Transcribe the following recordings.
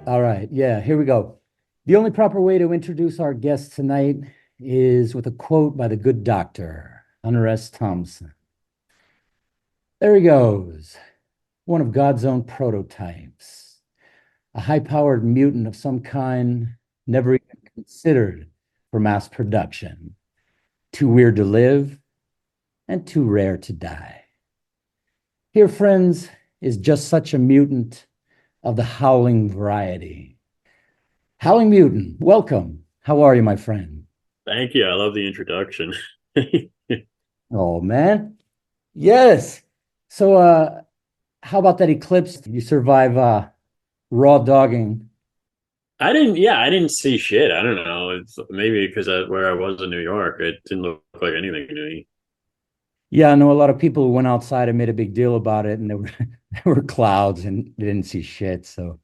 All right, yeah, here we go. The only proper way to introduce our guest tonight is with a quote by the good doctor, Hunter S. Thompson. There he goes, one of God's own prototypes, a high-powered mutant of some kind, never even considered for mass production, too weird to live and too rare to die. Here, friends, is just such a mutant of the howling variety. Howling Mutant, welcome. How are you, my friend? Thank you. I love the introduction. Oh, man. Yes. So, how about that eclipse? You survive raw dogging. I didn't see shit. I don't know. It's maybe because where I was in New York, it didn't look like anything to me. Yeah, I know a lot of people who went outside and made a big deal about it, and there were there were clouds and they didn't see shit. So,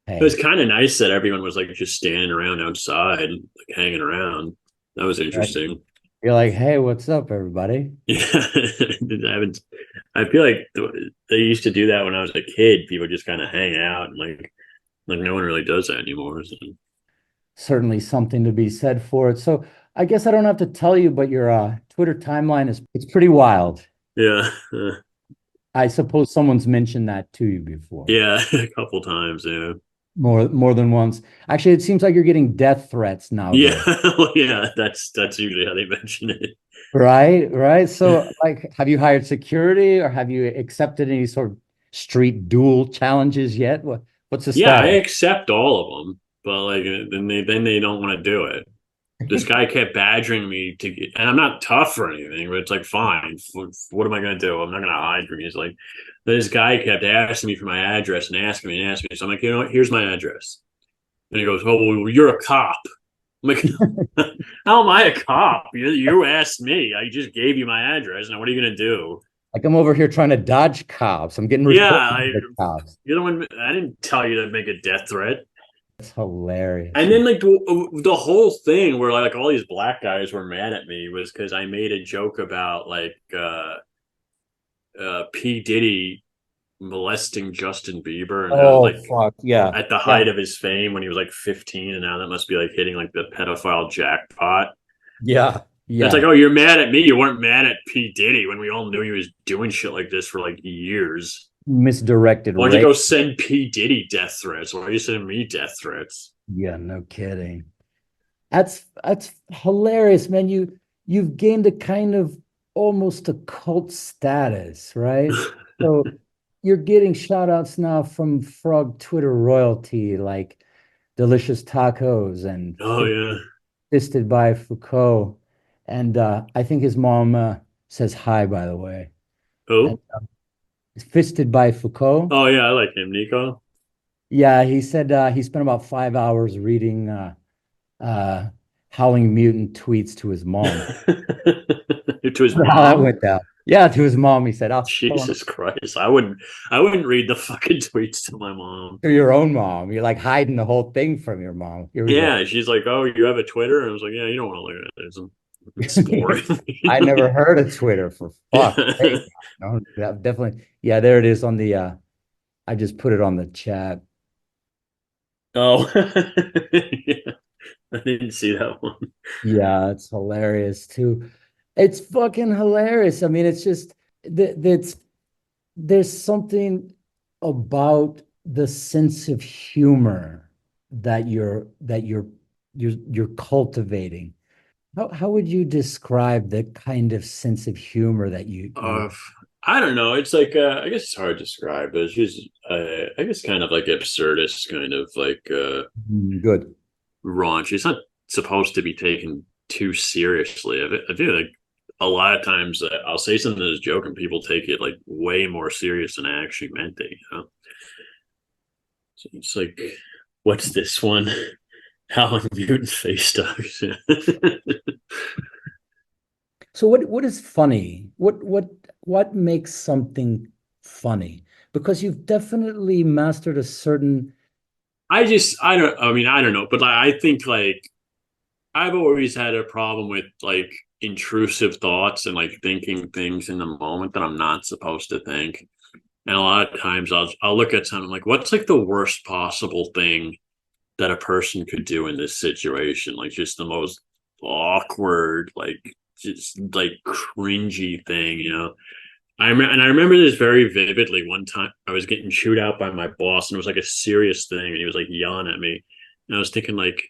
It was hey, kind of nice that everyone was like just standing around outside, like hanging around. That was right? interesting. You're like, hey, what's up, everybody? Yeah, I haven't. I feel like they used to do that when I was a kid. People just kind of hang out and like no one really does that anymore. So. Certainly something to be said for it. So, I guess I don't have to tell you, but your Twitter timeline is it's pretty wild. Yeah, I suppose someone's mentioned that to you before. yeah, a couple times. Yeah. More than once. Actually, it seems like you're getting death threats Yeah, nowadays. well, yeah, that's usually how they mention it. Right, right. So, like, have you hired security or have you accepted any sort of street duel challenges yet? What's the Yeah, I status? accept all of them, but like then they don't want to do it. This guy kept badgering me to get, and I'm not tough or anything, but it's like fine. What am I gonna do? I'm not gonna hide from you. He's like, this guy kept asking me for my address and asking me and asking me. So I'm like, you know what? Here's my address. And he goes, oh, well, you're a cop. I'm like, how am I a cop? You asked me. I just gave you my address. Now what are you gonna do? Like, I'm over here trying to dodge cops. I'm getting Yeah, reported to the cops. you're the one. I didn't tell you to make a death threat. It's hilarious. And then like the whole thing where like all these black guys were mad at me was because I made a joke about like P Diddy molesting Justin Bieber and how Oh, like fuck. Yeah. at the Yeah. height of his fame when he was like 15 and now that must be like hitting like the pedophile jackpot. Yeah. It's like, Yeah. oh, you're mad at me. You weren't mad at P Diddy when we all knew he was doing shit like this for like years. Misdirected Why don't you rape. go send P Diddy death threats? Why are you sending me death threats? Yeah, no kidding. That's hilarious, man. You've gained a kind of almost a cult status, right? So you're getting shout outs now from Frog Twitter royalty, like Delicious Tacos and Oh yeah. Fisted by Foucault. And I think his mom says hi, by the way. And Who? Fisted by Foucault. Oh yeah, I like him, Nico. Yeah, he said he spent about 5 hours reading uh, Howling Mutant tweets to his mom. To his How that mom. went down. Yeah, to his mom. He said, "I'll tell him Jesus Christ. I wouldn't read the fucking tweets to my mom. to your own mom. You're like hiding the whole thing from your mom. Here we go." Yeah, she's like, oh, you have a Twitter? And I was like, yeah, you don't want to look at it. It's boring. I never heard of Twitter for fuck. Hey, Yeah. no, definitely. Yeah, there it is on the I just put it on the chat. Oh. Yeah, I didn't see that one. Yeah, it's hilarious too. It's fucking hilarious. I mean, it's just that's there's something about the sense of humor that you're cultivating. How would you describe the kind of sense of humor that you Uh, I don't know. It's like I guess it's hard to describe, but it's just I guess kind of like absurdist, kind of like Good. raunchy. It's not supposed to be taken too seriously. I feel like a lot of times I'll say something as a joke and people take it like way more serious than I actually meant it. You know, so it's like, what's this one? Howling Mutant face dogs. So what is funny? What makes something funny? Because you've definitely mastered a certain I don't know, but I think like I've always had a problem with like intrusive thoughts and like thinking things in the moment that I'm not supposed to think. And a lot of times I'll look at something like, what's like the worst possible thing that a person could do in this situation? Like just the most awkward, like just like cringy thing, you know? I remember this very vividly. One time I was getting chewed out by my boss and it was like a serious thing and he was like yelling at me. And I was thinking like,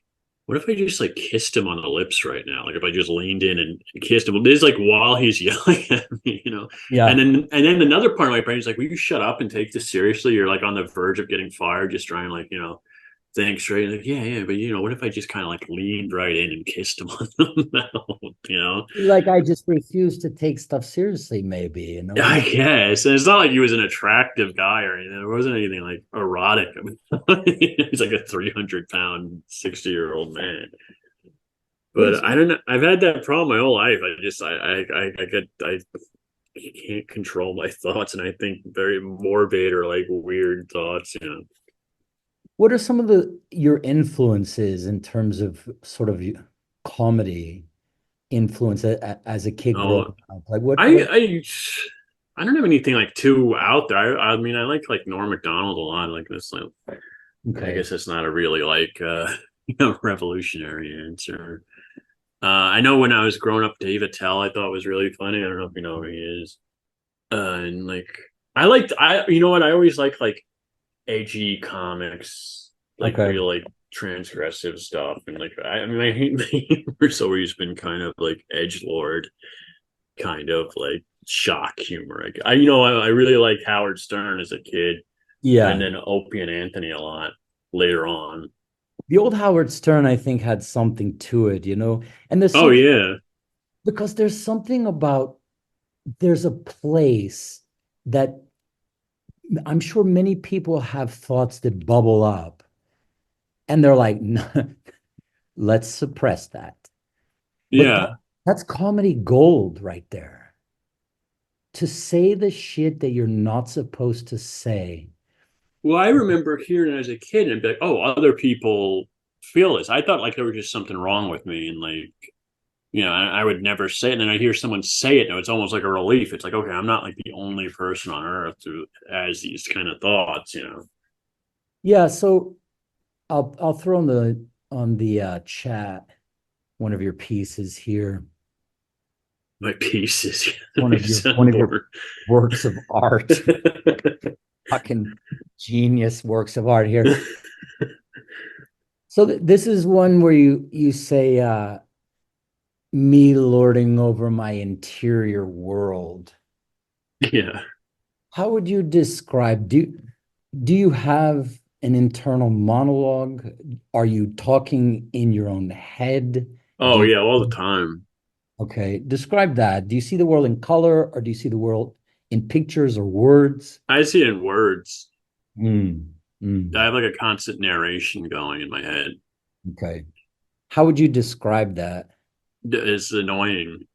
what if I just like kissed him on the lips right now? Like if I just leaned in and kissed him. This is like while he's yelling at me, you know. yeah. And then another part of my brain is like, will you shut up and take this seriously? You're like on the verge of getting fired, just trying like, you know, think straight. Like, yeah, but you know, what if I just kind of like leaned right in and kissed him on the mouth, you know? Like I just refuse to take stuff seriously, maybe, you know? I guess. And it's not like he was an attractive guy or anything. There wasn't anything like erotic. I mean, he's like a 300-pound, 60-year-old man. But I don't know. I've had that problem my whole life. I can't control my thoughts, and I think very morbid or like weird thoughts. You know. What are some of your influences in terms of sort of comedy influence as a kid Oh, growing up? Like what? I don't have anything like too out there. I mean, I like Norm Macdonald a lot. Like this, like, I Okay. guess it's not a really like you know, revolutionary answer. I know when I was growing up, Dave Attell I thought was really funny. I don't know if you know who he is. And like I you know what I always like edgy comics, like Okay. real like transgressive stuff, and like I mean my humor's always been kind of like edge lord, kind of like shock humor. You know I really liked Howard Stern as a kid, and Yeah. then Opie and Anthony a lot later on. The old Howard Stern, I think, had something to it, you know? And there's Oh something yeah, because there's something about there's a place that I'm sure many people have thoughts that bubble up and they're like, no, let's suppress that. But yeah. that's comedy gold right there. To say the shit that you're not supposed to say. Well, I remember hearing it as a kid and be like, oh, other people feel this. I thought like there was just something wrong with me, and like, you know, I would never say it. And then I hear someone say it, and it's almost like a relief. It's like, okay, I'm not like the only person on earth who has these kind of thoughts, you know. Yeah, so I'll throw on the chat one of your pieces here. My pieces, One you of your sound bored. works of art. Fucking genius works of art here. So this is one where you say me lording over my interior world. Yeah. How would you describe do you have an internal monologue? Are you talking in your own head? Do Oh you yeah, all the time. okay, describe that. Do you see the world in color or do you see the world in pictures or words? I see it in words. Mm, I mm, have like a constant narration going in my head. okay. How would you describe that? It's annoying.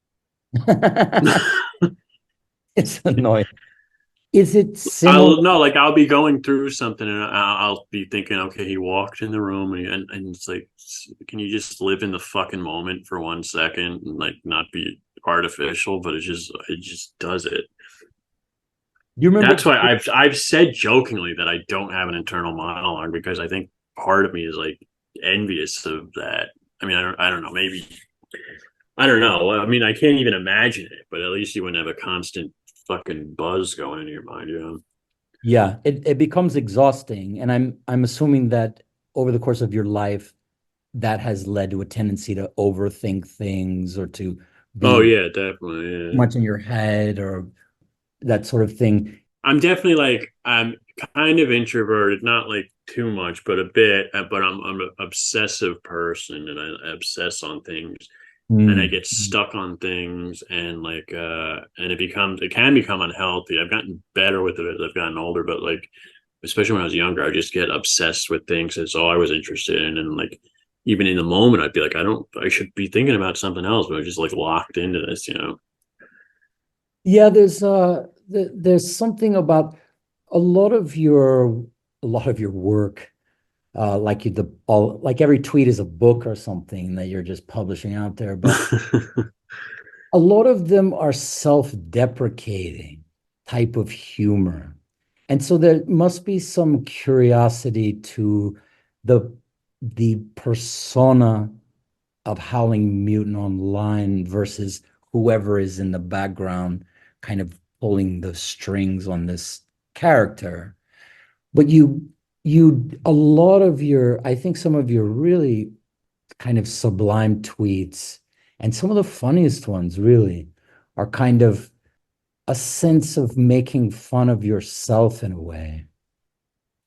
It's annoying. Is it similar? I'll no, like I'll be going through something and I'll be thinking, okay, he walked in the room and it's like, can you just live in the fucking moment for 1 second and like not be artificial? But it just does it. Do you remember? That's why I've said jokingly that I don't have an internal monologue because I think part of me is like envious of that. I mean, I don't know, maybe I don't know. I mean, I can't even imagine it, but at least you wouldn't have a constant fucking buzz going in your mind, you know? Yeah, it becomes exhausting. And I'm assuming that over the course of your life, that has led to a tendency to overthink things or to Oh be yeah, definitely. Yeah. much in your head or that sort of thing. I'm definitely like I'm kind of introverted, not like too much, but a bit. But I'm an obsessive person, and I obsess on things, and I Mm. get stuck on things, and and it can become unhealthy. I've gotten better with it as I've gotten older, but like especially when I was younger, I just get obsessed with things. That's all I was interested in, and like even in the moment, I'd be like, I should be thinking about something else, but I'm just like locked into this, you know. Yeah, there's something about a lot of your work, like like every tweet is a book or something that you're just publishing out there, but a lot of them are self-deprecating type of humor. And so there must be some curiosity to the the persona of Howling Mutant online versus whoever is in the background kind of pulling the strings on this character. But a lot of I think some of your really kind of sublime tweets and some of the funniest ones really are kind of a sense of making fun of yourself in a way.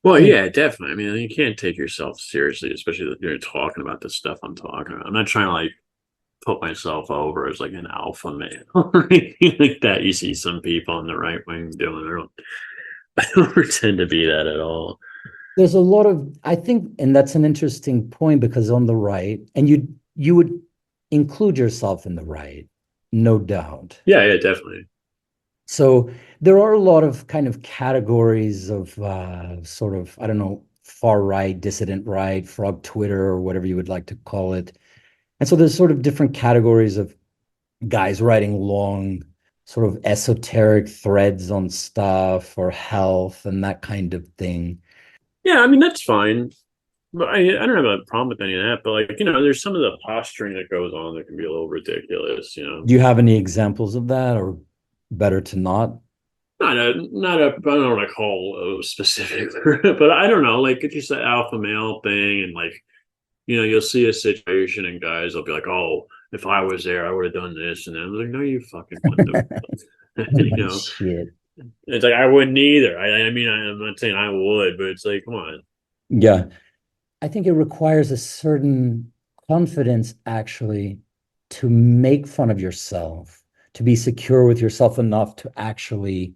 Well, I mean, yeah, definitely. I mean, you can't take yourself seriously, especially if you're talking about the stuff I'm talking about. I'm not trying to like put myself over as like an alpha male or anything like that. You see some people in the right wing doing. I don't pretend to be that at all. there's a lot of, I think, and that's an interesting point because on the right, and you would include yourself in the right, no doubt. Yeah, yeah, definitely. So there are a lot of kind of categories of sort of, I don't know, far right, dissident right, frog Twitter, or whatever you would like to call it. And so there's sort of different categories of guys writing long, sort of esoteric threads on stuff or health and that kind of thing. Yeah, I mean that's fine. But I don't have a problem with any of that. But like, you know, there's some of the posturing that goes on that can be a little ridiculous, you know. Do you have any examples of that, or better to not? I don't want to call a specific, but I don't know, like it's just the alpha male thing, and like, you know, you'll see a situation and guys will be like, oh, if I was there, I would have done this, and then I'm like, no, you fucking wouldn't have. You know, Shit. it's like I wouldn't either. I mean, I'm not saying I would, but it's like, come on. Yeah. I think it requires a certain confidence actually to make fun of yourself, to be secure with yourself enough to actually,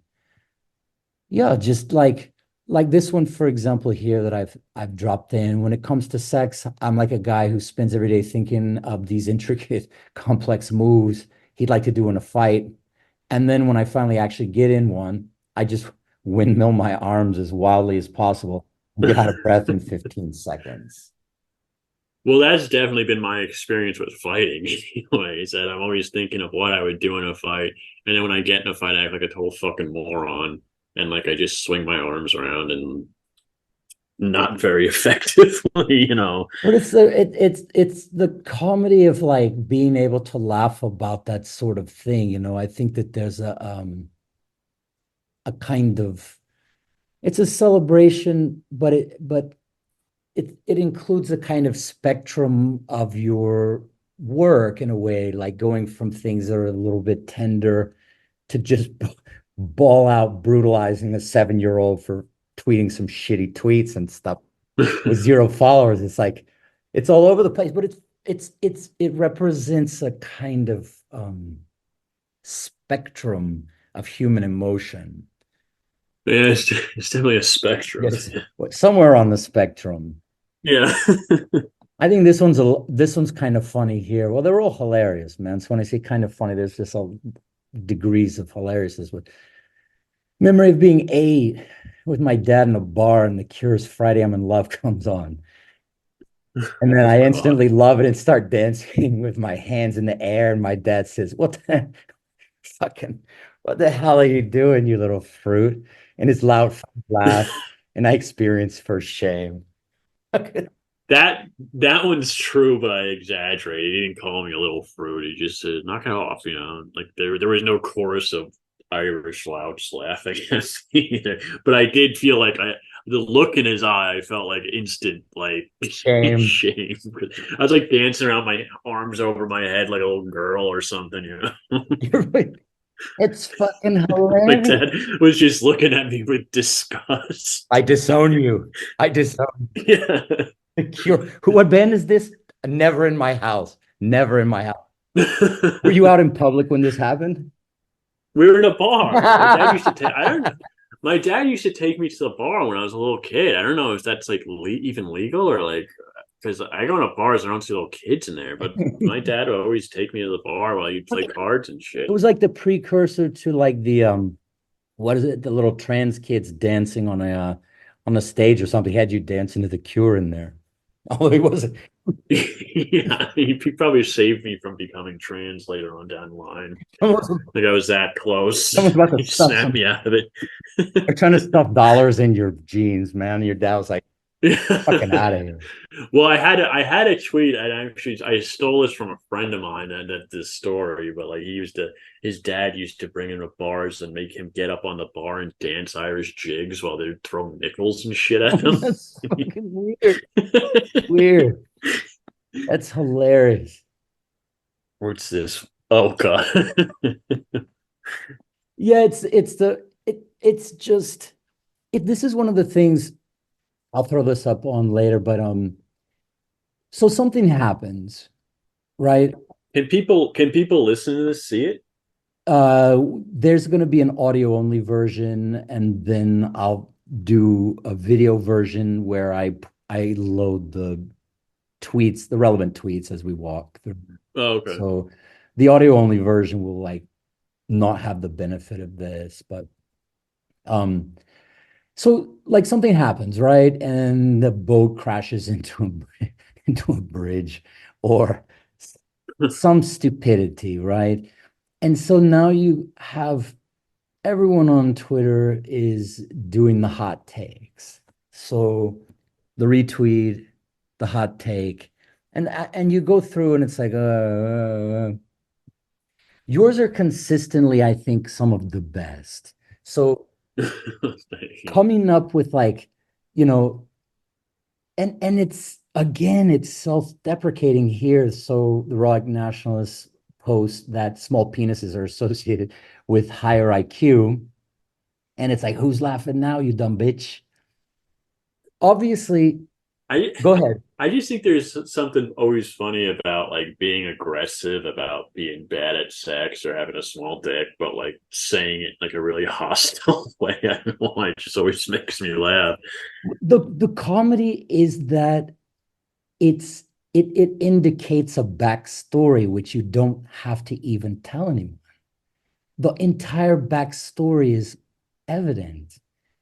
yeah, just like this one, for example, here that I've dropped in. When it comes to sex, I'm like a guy who spends every day thinking of these intricate, complex moves he'd like to do in a fight. And then when I finally actually get in one, I just windmill my arms as wildly as possible and get out of breath in 15 seconds. Well, that's definitely been my experience with fighting. Anyways, that I'm always thinking of what I would do in a fight, and then when I get in a fight, I act like a total fucking moron, and like I just swing my arms around and not very effectively, you know. But it's the comedy of like being able to laugh about that sort of thing, you know. I think that there's a kind of it's a celebration, but it includes a kind of spectrum of your work in a way, like going from things that are a little bit tender to just ball out brutalizing a 7-year-old for tweeting some shitty tweets and stuff with zero followers. It's like it's all over the place, but it represents a kind of spectrum of human emotion. Yeah, it's definitely a spectrum. Yes, somewhere on the spectrum. Yeah. I think this one's kind of funny here. Well, they're all hilarious, man. So when I say kind of funny, there's just all degrees of hilariousness. But memory of being 8 with my dad in a bar, and The Cure's "Friday I'm in Love" comes on. And then Oh I God. instantly love it and start dancing with my hands in the air. And my dad says, fucking, what the hell are you doing, you little fruit? And his loud laugh. And I experience first shame. That one's true, but I exaggerate. He didn't call me a little fruit. He just said, "Knock it off," you know. Like there was no chorus of Irish louds laughing at me either. But I did feel like the look in his eye, I felt like instant like Shame. shame. I was like dancing around my arms over my head like a little girl or something, you know. You're right. It's fucking My hilarious. dad was just looking at me with disgust. I disown you. I disown Yeah. the cure. What band is this? Never in my house. Never in my house. Were you out in public when this happened? We were in a bar. My dad used to take. I don't know. My dad used to take me to the bar when I was a little kid. I don't know if that's like even legal or like because I go to bars and I don't see little kids in there. But my dad would always take me to the bar while you play cards and It shit. was like the precursor to like the what is it? The little trans kids dancing on a stage or something. He had you dancing to the Cure in there. Oh, he wasn't. Yeah, he probably saved me from becoming trans later on down the line. Someone's, Like I was that close. someone's about to He stuff snapped some. me out of They're trying to it. stuff dollars in your jeans, man. Your dad was like, "Fucking out of here." Well, I had a tweet. I stole this from a friend of mine and at this story, but like his dad used to bring him to bars and make him get up on the bar and dance Irish jigs while they'd throw nickels and shit at him. That's fucking weird. Weird. That's hilarious. What's this? Oh god. Yeah, it's just this is one of the things I'll throw this up on later, but so something happens, right? Can people listen to this, see it? There's going to be an audio only version, and then I'll do a video version where I load the tweets, the relevant tweets as we walk through. Oh, okay. So the audio only version will like not have the benefit of this, but um so like something happens, right? And the boat crashes into a bridge or some stupidity, right? And so now you have everyone on Twitter is doing the hot takes. So the retweet, the hot take, and you go through and it's like, yours are consistently, I think, some of the best. So coming up with like, you know, and it's again, it's self-deprecating here. So the Rock Nationalists post that small penises are associated with higher IQ. And it's like, who's laughing now, you dumb bitch? Obviously, I go ahead. I just think there's something always funny about like being aggressive about being bad at sex or having a small dick, but like saying it like a really hostile way. I don't know why it just always makes me laugh. The comedy is that it indicates a backstory which you don't have to even tell anyone. The entire backstory is evident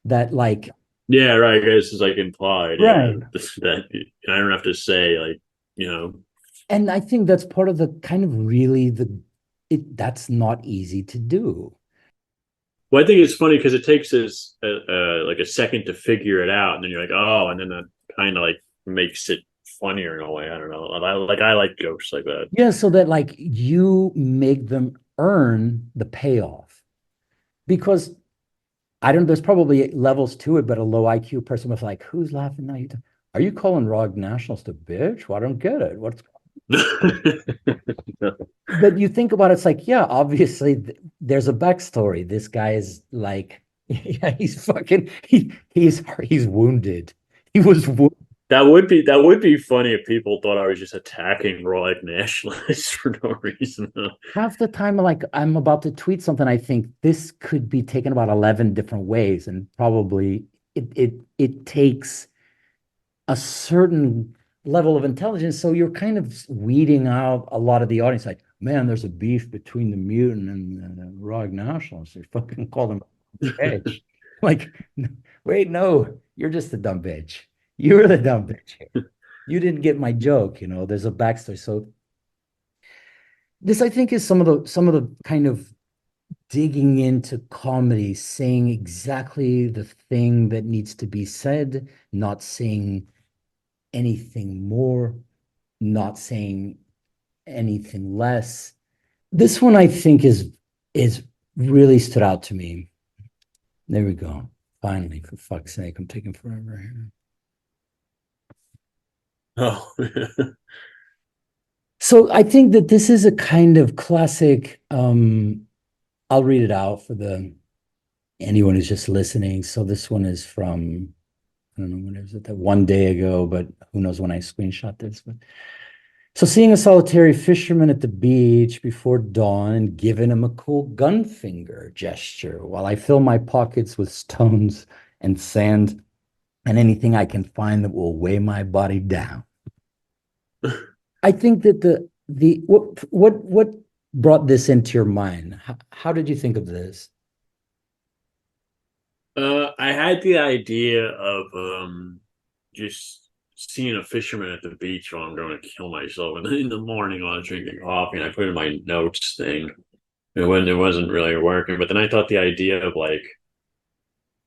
that like Yeah, right. I guess it's like implied. Yeah, right. that I don't have to say like you know. And I think that's part of the kind of really that's not easy to do. Well, I think it's funny because it takes us like a second to figure it out, and then you're like, oh, and then that kind of like makes it funnier in a way. I don't know. I like jokes like that. Yeah, so that like you make them earn the payoff. Because I don't, there's probably levels to it, but a low IQ person was like, who's laughing now? Are you calling Rog Nationals to bitch? Well, I don't get it. What's but you think about it, it's like, yeah, obviously there's a backstory. This guy is like, yeah, he's fucking he's wounded. He was wounded. That would be funny if people thought I was just attacking raw nationalists for no reason. Half the time, like I'm about to tweet something, I think this could be taken about 11 different ways, and probably it takes a certain level of intelligence. So you're kind of weeding out a lot of the audience. Like, man, there's a beef between the mutant and the Rogue Nationalists. They fucking call them bitch. Like, wait, no, you're just a dumb bitch. You're the dumb bitch here. You didn't get my joke. There's a backstory. So this, I think, is some of the kind of digging into comedy, saying exactly the thing that needs to be said, not saying anything more, not saying anything less. This one I think is really stood out to me. There we go. Finally, for fuck's sake, I'm taking forever here. Oh, So I think that this is a kind of classic I'll read it out for the anyone who's just listening. So this one is from, I don't know, when was it, that one day ago, but who knows when I screenshot this. But so seeing a solitary fisherman at the beach before dawn and giving him a cool gun finger gesture while I fill my pockets with stones and sand and anything I can find that will weigh my body down. I think that the what brought this into your mind? How did you think of this? I had the idea of just seeing a fisherman at the beach while I'm going to kill myself, and in the morning while I was drinking coffee, and I put in my notes thing, and when it wasn't really working, but then I thought the idea of like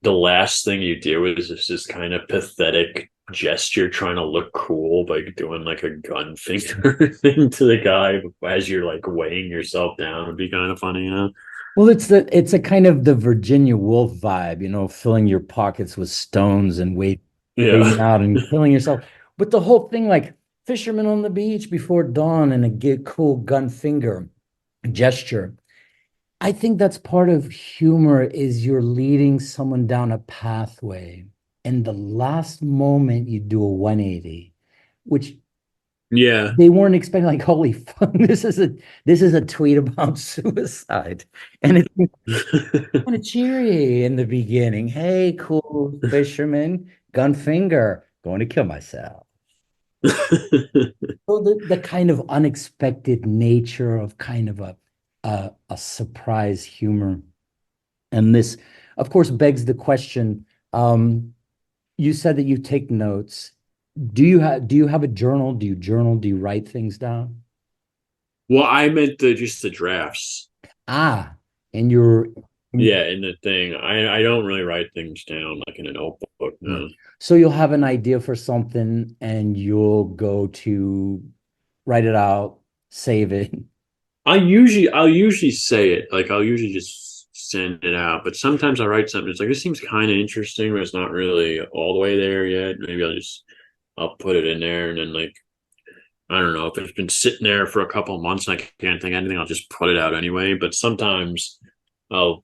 the last thing you do is just this kind of pathetic gesture trying to look cool by doing like a gun finger thing to the guy as you're like weighing yourself down would be kind of funny, you know? Well, it's a kind of the Virginia Woolf vibe, filling your pockets with stones and Yeah. waiting out and killing yourself. But the whole thing, like fishermen on the beach before dawn and a get cool gun finger gesture. I think that's part of humor is you're leading someone down a pathway, and the last moment you do a 180, which Yeah. they weren't expecting, like, holy fuck, this is a tweet about suicide. And it's kind of cheery in the beginning. Hey, cool fisherman, gun finger, going to kill myself. So the kind of unexpected nature of kind of a surprise humor. And this, of course, begs the question. You said that you take notes. Do you have a journal? Do you journal? Do you write things down? Well, I meant just the drafts. Ah, and you're Yeah, in the thing. I don't really write things down like in a notebook, right. no. So you'll have an idea for something and you'll go to write it out, save it. I'll usually say it. Like I'll usually just send it out. But sometimes I write something. It's like this seems kind of interesting, but it's not really all the way there yet. Maybe I'll put it in there, and then like I don't know if it's been sitting there for a couple of months and I can't think of anything. I'll just put it out anyway. But sometimes I'll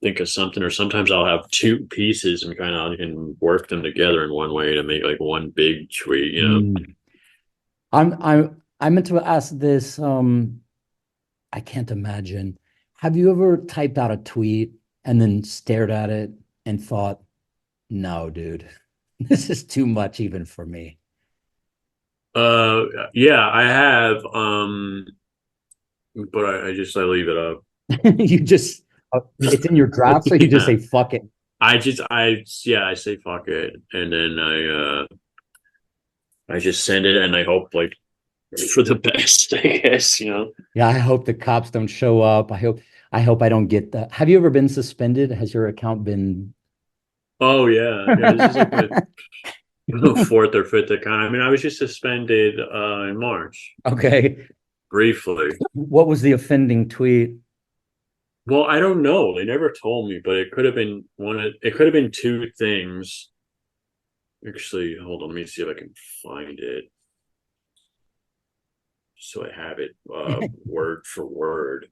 think of something, or sometimes I'll have two pieces and kind of I can work them together in one way to make like one big tweet. You know? Mm. I meant to ask this. I can't imagine. Have you ever typed out a tweet and then stared at it and thought, no, dude, this is too much even for me? Yeah, I have. But I leave it up. You just, it's in your draft, so you just Yeah. say, fuck it. I say fuck it, and then I just send it, and I hope like for the best, I guess, you know. Yeah, I hope the cops don't show up. I hope I don't get that. Have you ever been suspended? Has your account been? Oh yeah, yeah. This is like my fourth or fifth account. I mean, I was just suspended in March Okay. briefly. What was the offending tweet? Well, I don't know. They never told me, but it could have been it could have been two things. Actually, hold on. Let me see if I can find it so I have it word for word.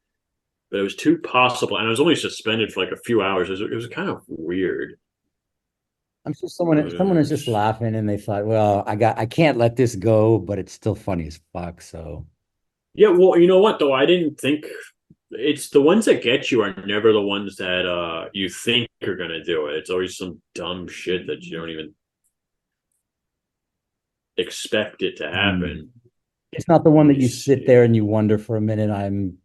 But it was two possible, and I was only suspended for like a few hours. It was kind of weird. I'm sure someone is just laughing and they thought, well, I can't let this go, but it's still funny as fuck. So Yeah, well, you know what though? I didn't think it's the ones that get you are never the ones that you think are gonna do it. It's always some dumb shit that you don't even expect it to mm. happen. It's not the Let one that me you sit there see. and you wonder for a minute.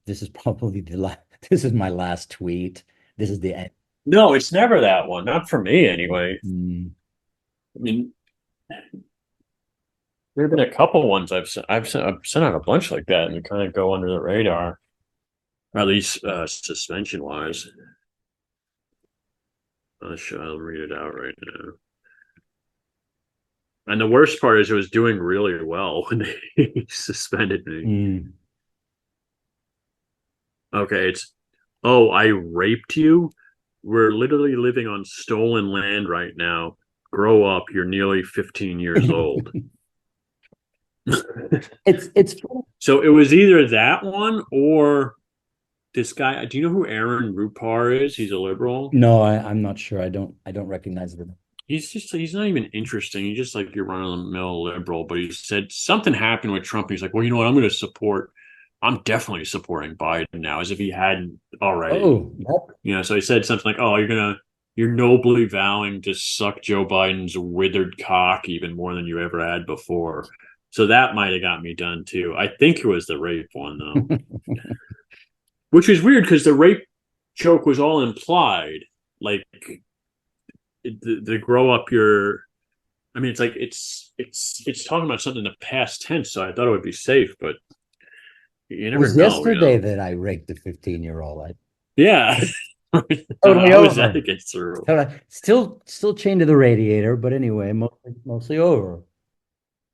This is probably this is my last tweet. This is the end. No, it's never that one. Not for me anyway. Mm. I mean, there have been a couple ones I've sent out a bunch like that and kind of go under the radar, or at least suspension wise. I'll read it out right now. And the worst part is it was doing really well when they suspended me. Mm. Okay, oh, I raped you? We're literally living on stolen land right now. Grow up, you're nearly 15 years old. It's So it was either that one or this guy. Do you know who Aaron Rupar is? He's a liberal. No, I'm not sure. I don't recognize it. He's not even interesting. He's just like your run of the mill liberal. But he said something happened with Trump. He's like, well, you know what? I'm definitely supporting Biden now, as if he hadn't already. Oh, that, So he said something like, "Oh, you're nobly vowing to suck Joe Biden's withered cock even more than you ever had before." So that might have got me done too. I think it was the rape one though, which is weird because the rape joke was all implied. Like the grow up your. I mean, it's like it's talking about something in the past tense. So I thought it would be safe, but you it never was know. yesterday that I raped a 15-year-old. I Yeah. totally How is that over. against the rules? Still chained to the radiator, but anyway, mostly over.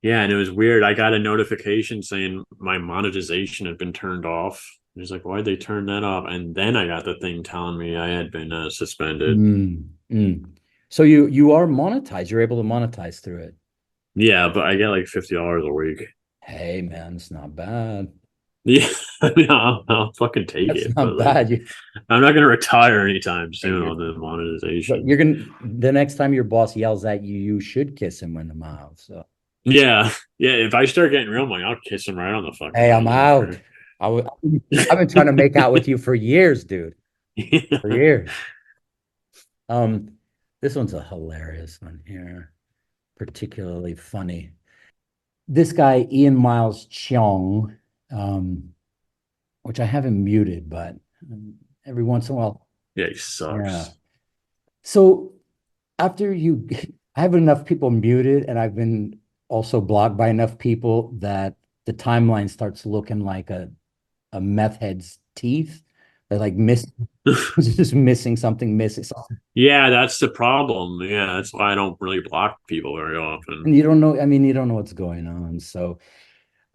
Yeah, and it was weird. I got a notification saying my monetization had been turned off. It was like, why'd they turn that off? And then I got the thing telling me I had been suspended. Mm, mm. So you are monetized. You're able to monetize through it. Yeah, but I get like $50 a week. Hey man, it's not bad. Yeah, I mean, I'll fucking take That's it, but not like, bad. I'm not gonna retire anytime soon You're, on the but monetization. you're gonna the next time your boss yells at you, you should kiss him in the mouth. So Yeah, yeah. If I start getting real money, I'll kiss him right on the fucking hey, mouth. I'm I don't out. I've been trying to make out with you for years, dude. For care. years. Um, this one's a hilarious one here, particularly funny. This guy, Ian Miles Cheong, um, which I haven't muted, but every once in a while, Yeah, he yeah. sucks. So after you, I have enough people muted, and I've been also blocked by enough people that the timeline starts looking like a meth head's teeth. They're like just missing something, missing something. Yeah, that's the problem. Yeah, that's why I don't really block people very often. And you don't know, I mean, you don't know what's going on. So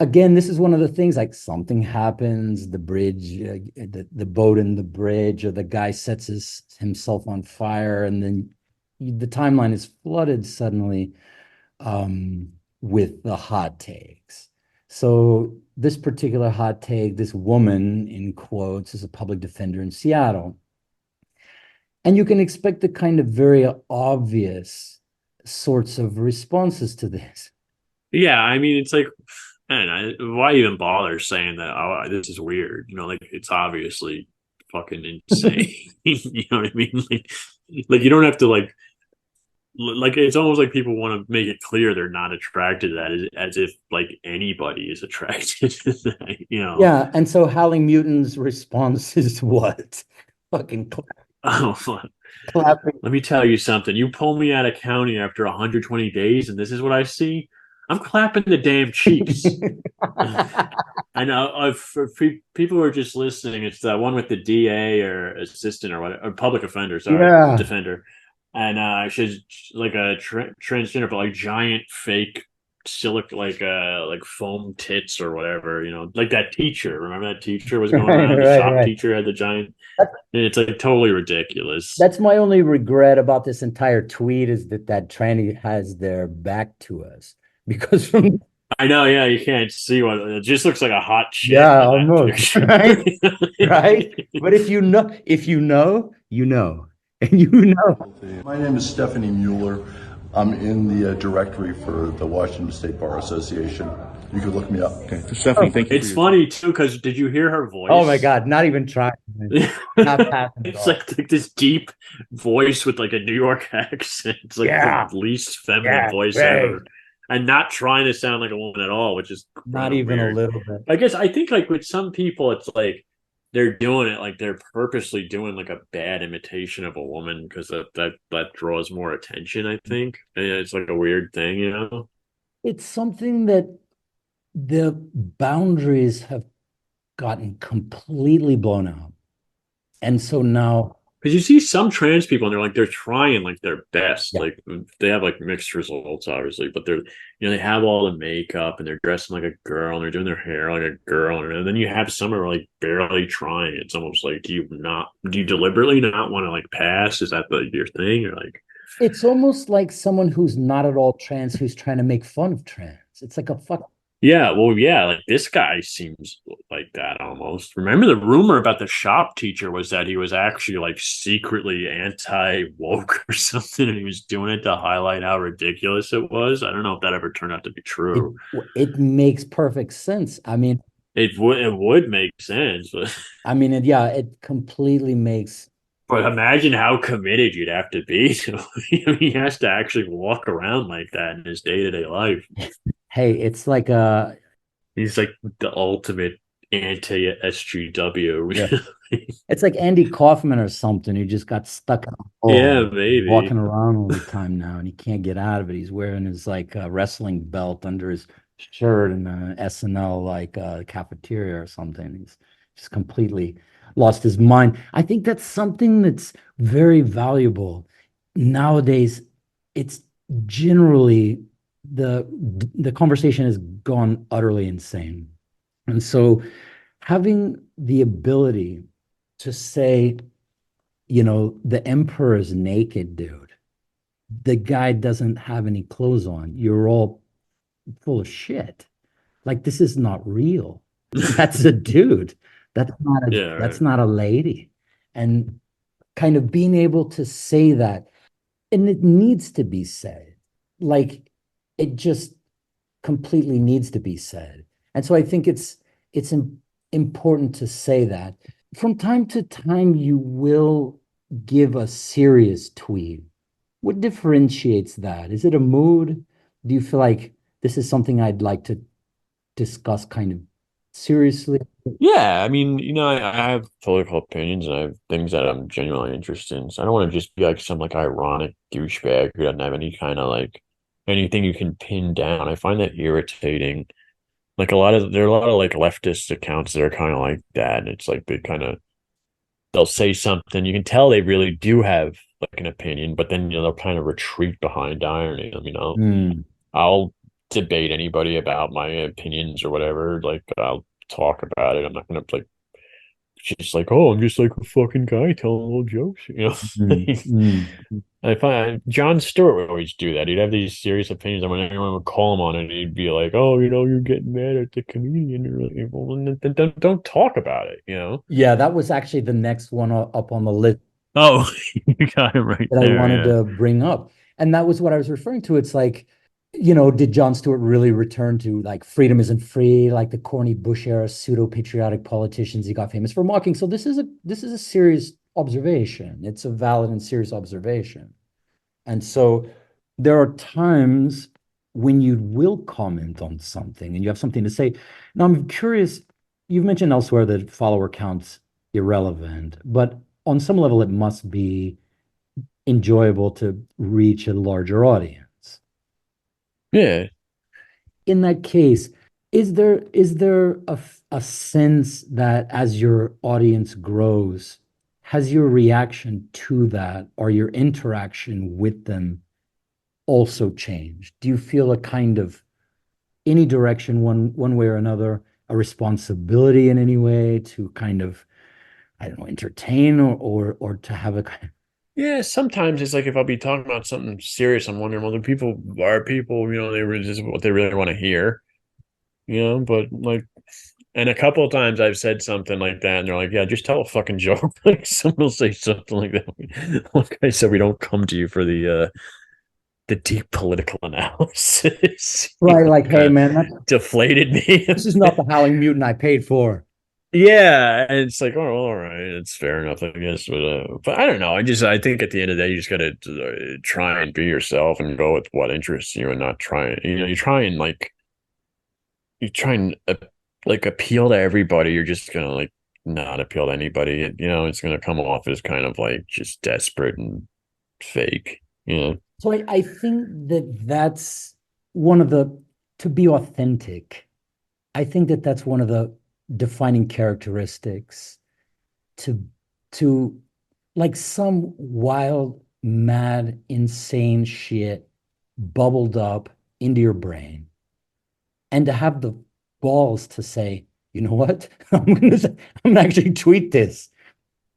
again, this is one of the things like something happens, the bridge, the boat in the bridge, or the guy sets himself on fire, and then the timeline is flooded suddenly with the hot takes. So this particular hot take, this woman in quotes, is a public defender in Seattle. And you can expect the kind of very obvious sorts of responses to this. Yeah, I mean, it's like, man, why even bother saying that? Oh, this is weird. Like it's obviously fucking insane. You know what I mean? Like you don't have to like it's almost like people want to make it clear they're not attracted to that, as if like anybody is attracted to that. Yeah, and so Howling Mutant's response is what? Fucking Oh, clapping. let me tell you something. You pull me out of county after 120 days, and this is what I see. I'm clapping the damn cheeks. I know for people who are just listening, it's the one with the DA or assistant or whatever, or public offender, sorry, Yeah. defender, and she's like a transgender, but like giant fake like foam tits or whatever, like that teacher. Remember that teacher was going Right, around? The right, shop right. teacher had the giant. That's, It's like totally ridiculous. that's my only regret about this entire tweet is that tranny has their back to us because from I know, yeah, you can't see what it just looks like a hot chick yeah, in that almost picture. right, right. But if you know, you know, and you know. My name is Stephanie Mueller. I'm in the directory for the Washington State Bar Association. You could look me up. Okay. So Stephanie, thank you for It's your funny too, because did you hear her Oh my voice? God, not even trying, not passing at It's all. like this deep voice with like a New York accent. It's like the Yeah, least feminine yeah, voice right. ever. And not trying to sound like a woman at all, which is Not kind of even a weird. little bit. I think like with some people, it's like they're doing it like they're purposely doing like a bad imitation of a woman because that draws more attention, I think. And it's like a weird thing. It's something that the boundaries have gotten completely blown out. And so now, Because you see some trans people and they're trying like their best. yeah, Like they have like mixed results, obviously, but they have all the makeup and they're dressing like a girl and they're doing their hair like a girl. And then you have some who are like barely trying. It's almost like, do you deliberately not want to like pass? Is that your thing? Or like, it's almost like someone who's not at all trans who's trying to make fun of trans. It's like a fuck. Yeah, well, yeah, like this guy seems like that almost. Remember the rumor about the shop teacher was that he was actually like secretly anti-woke or something, and he was doing it to highlight how ridiculous it was. I don't know if that ever turned out to be It true. it makes perfect sense. It would make sense, Yeah, it completely makes. but imagine how committed you'd have to be to. I mean, he has to actually walk around like that in his day-to-day life. Hey, it's like a He's like the ultimate anti-SGW. yeah. It's like Andy Kaufman or something who just got stuck in a Yeah, hole, walking maybe. around all the time now, and he can't get out of it. He's wearing his like wrestling belt under his shirt in the SNL like cafeteria or something. He's just completely lost his mind. I think that's something that's very valuable nowadays. It's generally the the conversation has gone utterly insane, and so having the ability to say, the emperor is naked, dude. The guy doesn't have any clothes on. You're all full of shit. Like this is not real. That's a dude. Yeah, That's right. not a lady. And kind of being able to say that, and it needs to be said. Like it just completely needs to be said. And so I think it's important to say that. From time to time, you will give a serious tweet. What differentiates that? Is it a mood? Do you feel like this is something I'd like to discuss kind of seriously? Yeah, I mean, I have political opinions and I have things that I'm genuinely interested in. So I don't want to just be like some like ironic douchebag who doesn't have any kind of like anything you can pin down. I find that irritating. Like there are a lot of like leftist accounts that are kind of like that. And it's like they'll say something. You can tell they really do have like an opinion, but then they'll kind of retreat behind irony. I mean, Hmm. I'll debate anybody about my opinions or whatever. Like I'll talk about it. I'm not gonna like just like, oh, I'm just like a fucking guy telling little jokes. Hmm. Hmm. I find John Stewart would always do that. He'd have these serious opinions, and when anyone would call him on it, he'd be like, "Oh, you're getting mad at the comedian." You're like, well, then don't talk about it. Yeah, that was actually the next one up on the list Oh, you got it right that I there. wanted Yeah. to bring up. And that was what I was referring to. It's like, did John Stewart really return to like freedom isn't free, like the corny Bush era pseudo patriotic politicians he got famous for mocking? So this is a serious observation. It's a valid and serious observation. And so there are times when you will comment on something and you have something to say. Now I'm curious, you've mentioned elsewhere that follower count's irrelevant, but on some level it must be enjoyable to reach a larger audience. Yeah. In that case, is there a sense that as your audience grows, has your reaction to that or your interaction with them also changed? Do you feel a kind of any direction one way or another, a responsibility in any way to kind of, I don't know, entertain or to have a kind Yeah, sometimes it's like if I'll be talking about something serious, I'm wondering, well, the people are people, this is what they really want to hear, but like, and a couple of times I've said something like that, and they're like, yeah, just tell a fucking joke. Like someone will say something like that. One guy said, we don't come to you for the deep political analysis. right, like, hey Kind of man, deflated me. this is not the Howling Mutant I paid for. Yeah, and it's like, oh, well, all right, it's fair enough, I guess. But I don't know. I think at the end of the day, you just gotta try and be yourself and go with what interests you, and not try. You try and like appeal to everybody. You're just gonna like not appeal to anybody. It's gonna come off as kind of like just desperate and fake. So I think that's one of the, to be authentic, I think that's one of the defining characteristics to to like some wild, mad, insane shit bubbled up into your brain and to have the balls to say, you know what? I'm gonna actually tweet this.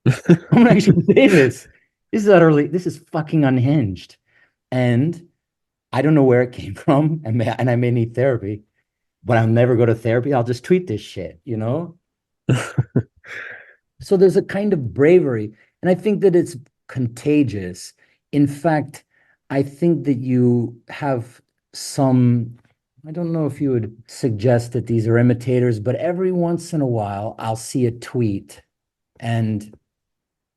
I'm gonna actually say this. This is fucking unhinged. And I don't know where it came from, and I may need therapy, when I'll never go to therapy, I'll just tweet this shit, you know? So there's a kind of bravery, and I think that it's contagious. In fact, I think that you have some, I don't know if you would suggest that these are imitators, but every once in a while I'll see a tweet and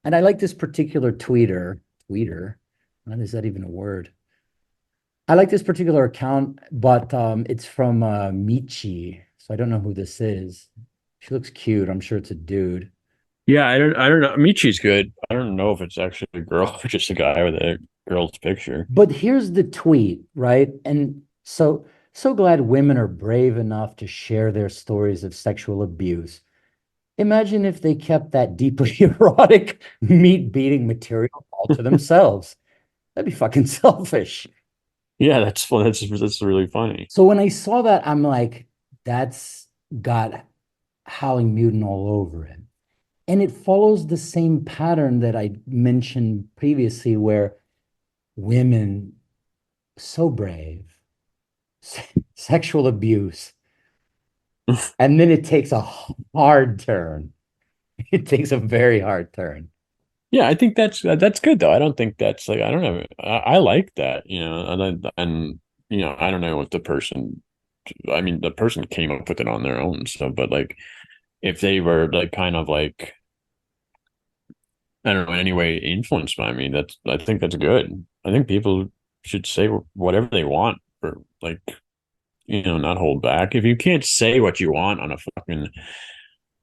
I like this particular tweeter. What is that even a word? I like this particular account, but it's from Michi. So I don't know who this is. She looks cute. I'm sure it's a dude. Yeah, I don't know. Michi's good. I don't know if it's actually a girl or just a guy with a girl's picture. But here's the tweet, right? And so glad women are brave enough to share their stories of sexual abuse. Imagine if they kept that deeply erotic meat beating material all to themselves. That'd be fucking selfish. Yeah, that's fun. That's really funny. So when I saw that, I'm like, that's got Howling Mutant all over it. And it follows the same pattern that I mentioned previously, where women, so brave, sexual abuse, and then it takes a hard turn. It takes a very hard turn. Yeah, I think that's good though. I don't think that's like I don't know. I like that, you know, and you know, I don't know if the person. I mean, the person came up with it on their own, so but like if they were like kind of like I don't know, in any way influenced by me, that's I think that's good. I think people should say whatever they want or like you know, not hold back. If you can't say what you want on a fucking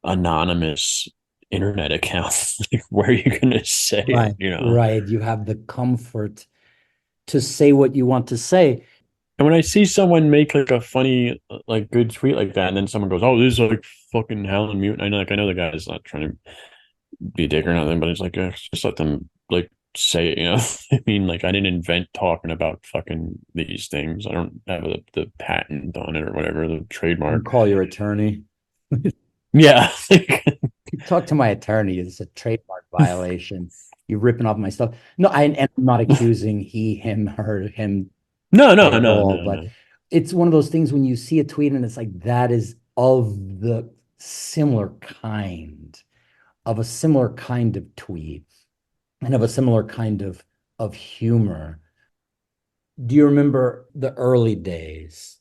anonymous internet account, like where are you gonna say it, Right, you know? right. You have the comfort to say what you want to say. And when I see someone make like a funny, like good tweet like that, and then someone goes, "Oh, this is like fucking Howling Mutant," I know the guy's not trying to be a dick or nothing, but it's like just let them like say it, you know. I mean, like I didn't invent talking about fucking these things. I don't have the patent on it or whatever, the You trademark. call your attorney. Yeah, Talk to my attorney. It's a trademark violation. You're ripping off my stuff. No, and I'm not accusing he, him, her, him no, no, at no, all, no, but no. it's one of those things when you see a tweet and it's like that is of the similar kind, of a similar kind of tweet and of a similar kind of humor. Do you remember the early days?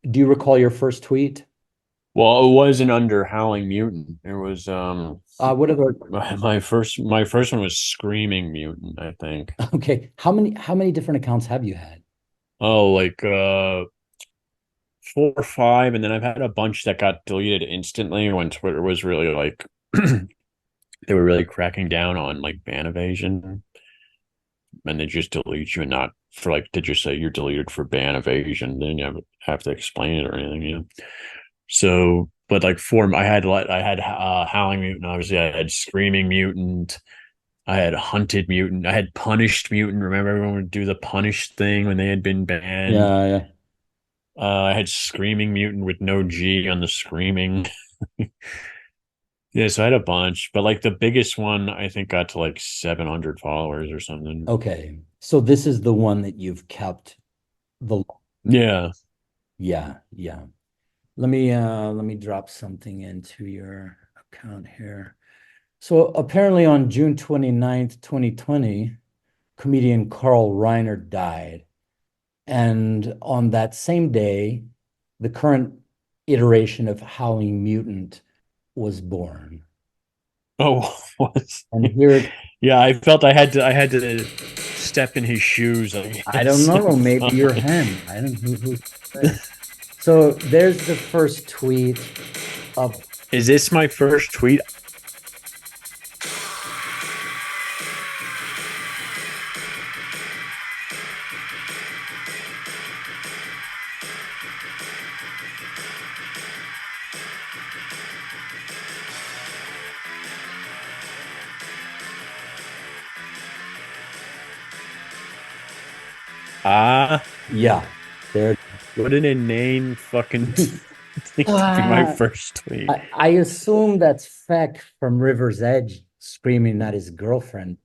Do you recall your first tweet? Well, it wasn't under Howling Mutant. It was What are the my first one was Screaming Mutant, I think. okay? How many different accounts have you had? Oh, like 4 or 5, and then I've had a bunch that got deleted instantly when Twitter was really like they were really cracking down on like ban evasion, and they just delete you and not for like to just say you're deleted for ban evasion. Then you have to explain it or anything, you know. So, but like I had Howling Mutant, obviously. I had Screaming Mutant. I had Hunted Mutant. I had Punished Mutant. Remember everyone would do the Punished thing when they had been banned. Yeah, yeah. I had Screaming Mutant with no G on the screaming. Yeah, so I had a bunch, but like the biggest one I think got to like 700 followers or something. Okay. So this is the one that you've kept the Yeah. yeah, yeah. Let me drop something into your account here. So apparently on June 29th, 2020, comedian Carl Reiner died. And on that same day, the current iteration of Howling Mutant was born. Oh, what? And here, Yeah, I felt I had to step in his shoes, I I don't guess. know, maybe your hen. I don't know who. So there's the first tweet of Is this my first tweet? Ah, yeah, there. what an inane fucking thing to be my Ah, first tweet. I assume that's Feck from River's Edge screaming at his girlfriend.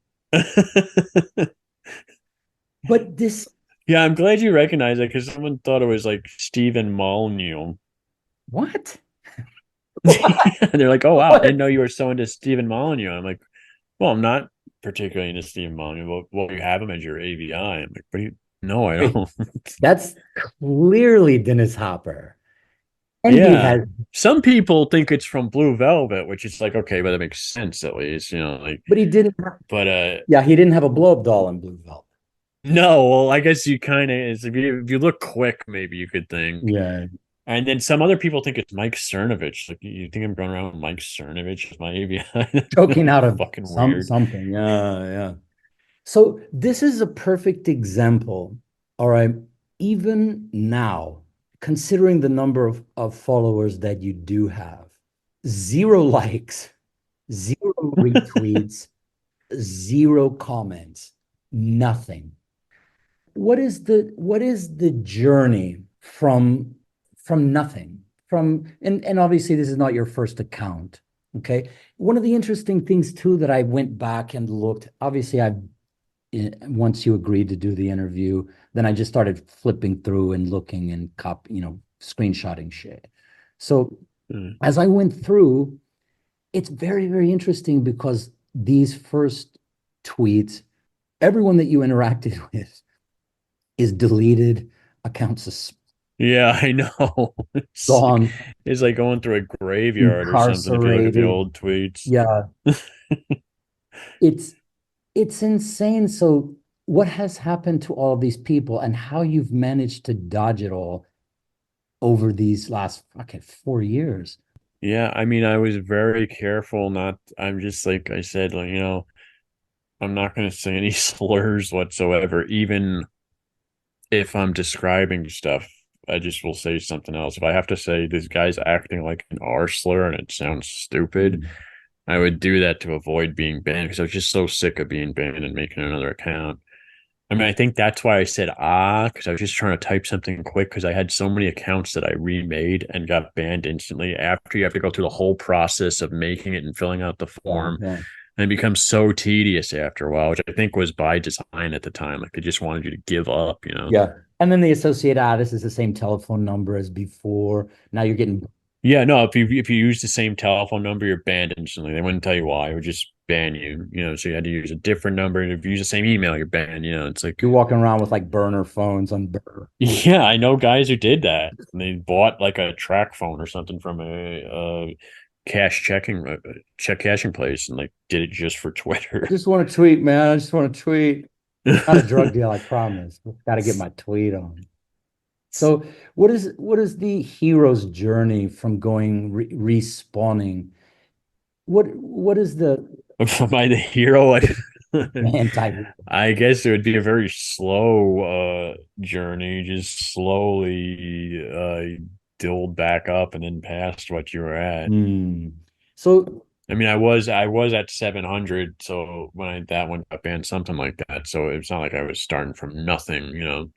But this Yeah, I'm glad you recognize it because someone thought it was like Stephen Molyneux. What? What? And they're like, "Oh wow, I What? didn't know you were so into Stephen Molyneux." I'm like, "Well, I'm not particularly into Stephen Molyneux. Well, you have him as your AVI." I'm like, "But no, I Wait, don't." that's clearly Dennis Hopper. And he Yeah, has, some people think it's from Blue Velvet, which is like, okay, but that makes sense at least, like. but he didn't, But yeah, he didn't have a blow up doll in Blue Velvet. no, well, I guess you kind of is if you look quick, maybe you could think. Yeah. And then some other people think it's Mike Cernovich. Like, you think I'm going around with Mike Cernovich as my ABI? Choking out of Fucking weird. something. Yeah, yeah. So this is a perfect example. All right. Even now, considering the number of followers that you do have, zero likes, zero retweets, zero comments, nothing. What is the journey from nothing? And obviously this is not your first account. Okay. One of the interesting things too that I went back and looked, obviously once you agreed to do the interview, then I just started flipping through and looking and screenshotting shit. So Mm. as I went through, it's very, very interesting because these first tweets, everyone that you interacted with is deleted, accounts is Yeah, I know. gone, It's like going through a graveyard or something if you look at the incarcerated. old tweets. Yeah, it's it's insane. So what has happened to all of these people and how you've managed to dodge it all over these last fucking 4 years? Yeah, I mean, I was very careful not. I'm just like I said, like, I'm not going to say any slurs whatsoever, even if I'm describing stuff. I just will say something else. If I have to say this guy's acting like an R slur and it sounds stupid, Mm. I would do that to avoid being banned because I was just so sick of being banned and making another account. I mean, I think that's why I said because I was just trying to type something quick because I had so many accounts that I remade and got banned instantly. After you have to go through the whole process of making it and filling out the Yeah, form, yeah, and it becomes so tedious after a while, which I think was by design at the time. Like, they just wanted you to give up. yeah. And then the associate address is the same telephone number as before. Now you're getting, Yeah, no, if you use the same telephone number, you're banned instantly. They wouldn't tell you why. It would just ban you. So you had to use a different number. And if you use the same email, you're banned. It's like, you're walking around with like burner phones on burner. yeah, I know guys who did that. And they bought like a track phone or something from a cash checking check cashing place and like did it just for Twitter. Just want to tweet, man. I just want to tweet. Not a drug deal, I promise. Got to get my tweet on. So, what is the hero's journey from going respawning? What is the Am I the hero? anti? I guess it would be a very slow journey, just slowly build back up and then past what you were at. Hmm. So, I mean, I was at 700, so when that one got banned, something like that. So it's not like I was starting from nothing.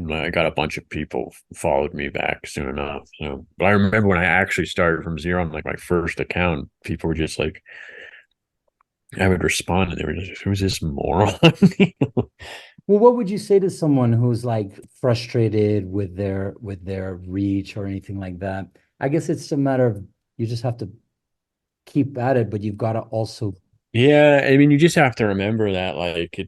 I got a bunch of people followed me back soon enough. But I remember when I actually started from zero on like my first account, people were just like, I would respond and they were just, who's this moron? well, what would you say to someone who's like frustrated with their reach or anything like that? I guess it's a matter of you just have to keep at it, but you've got to also, Yeah, I mean, you just have to remember that like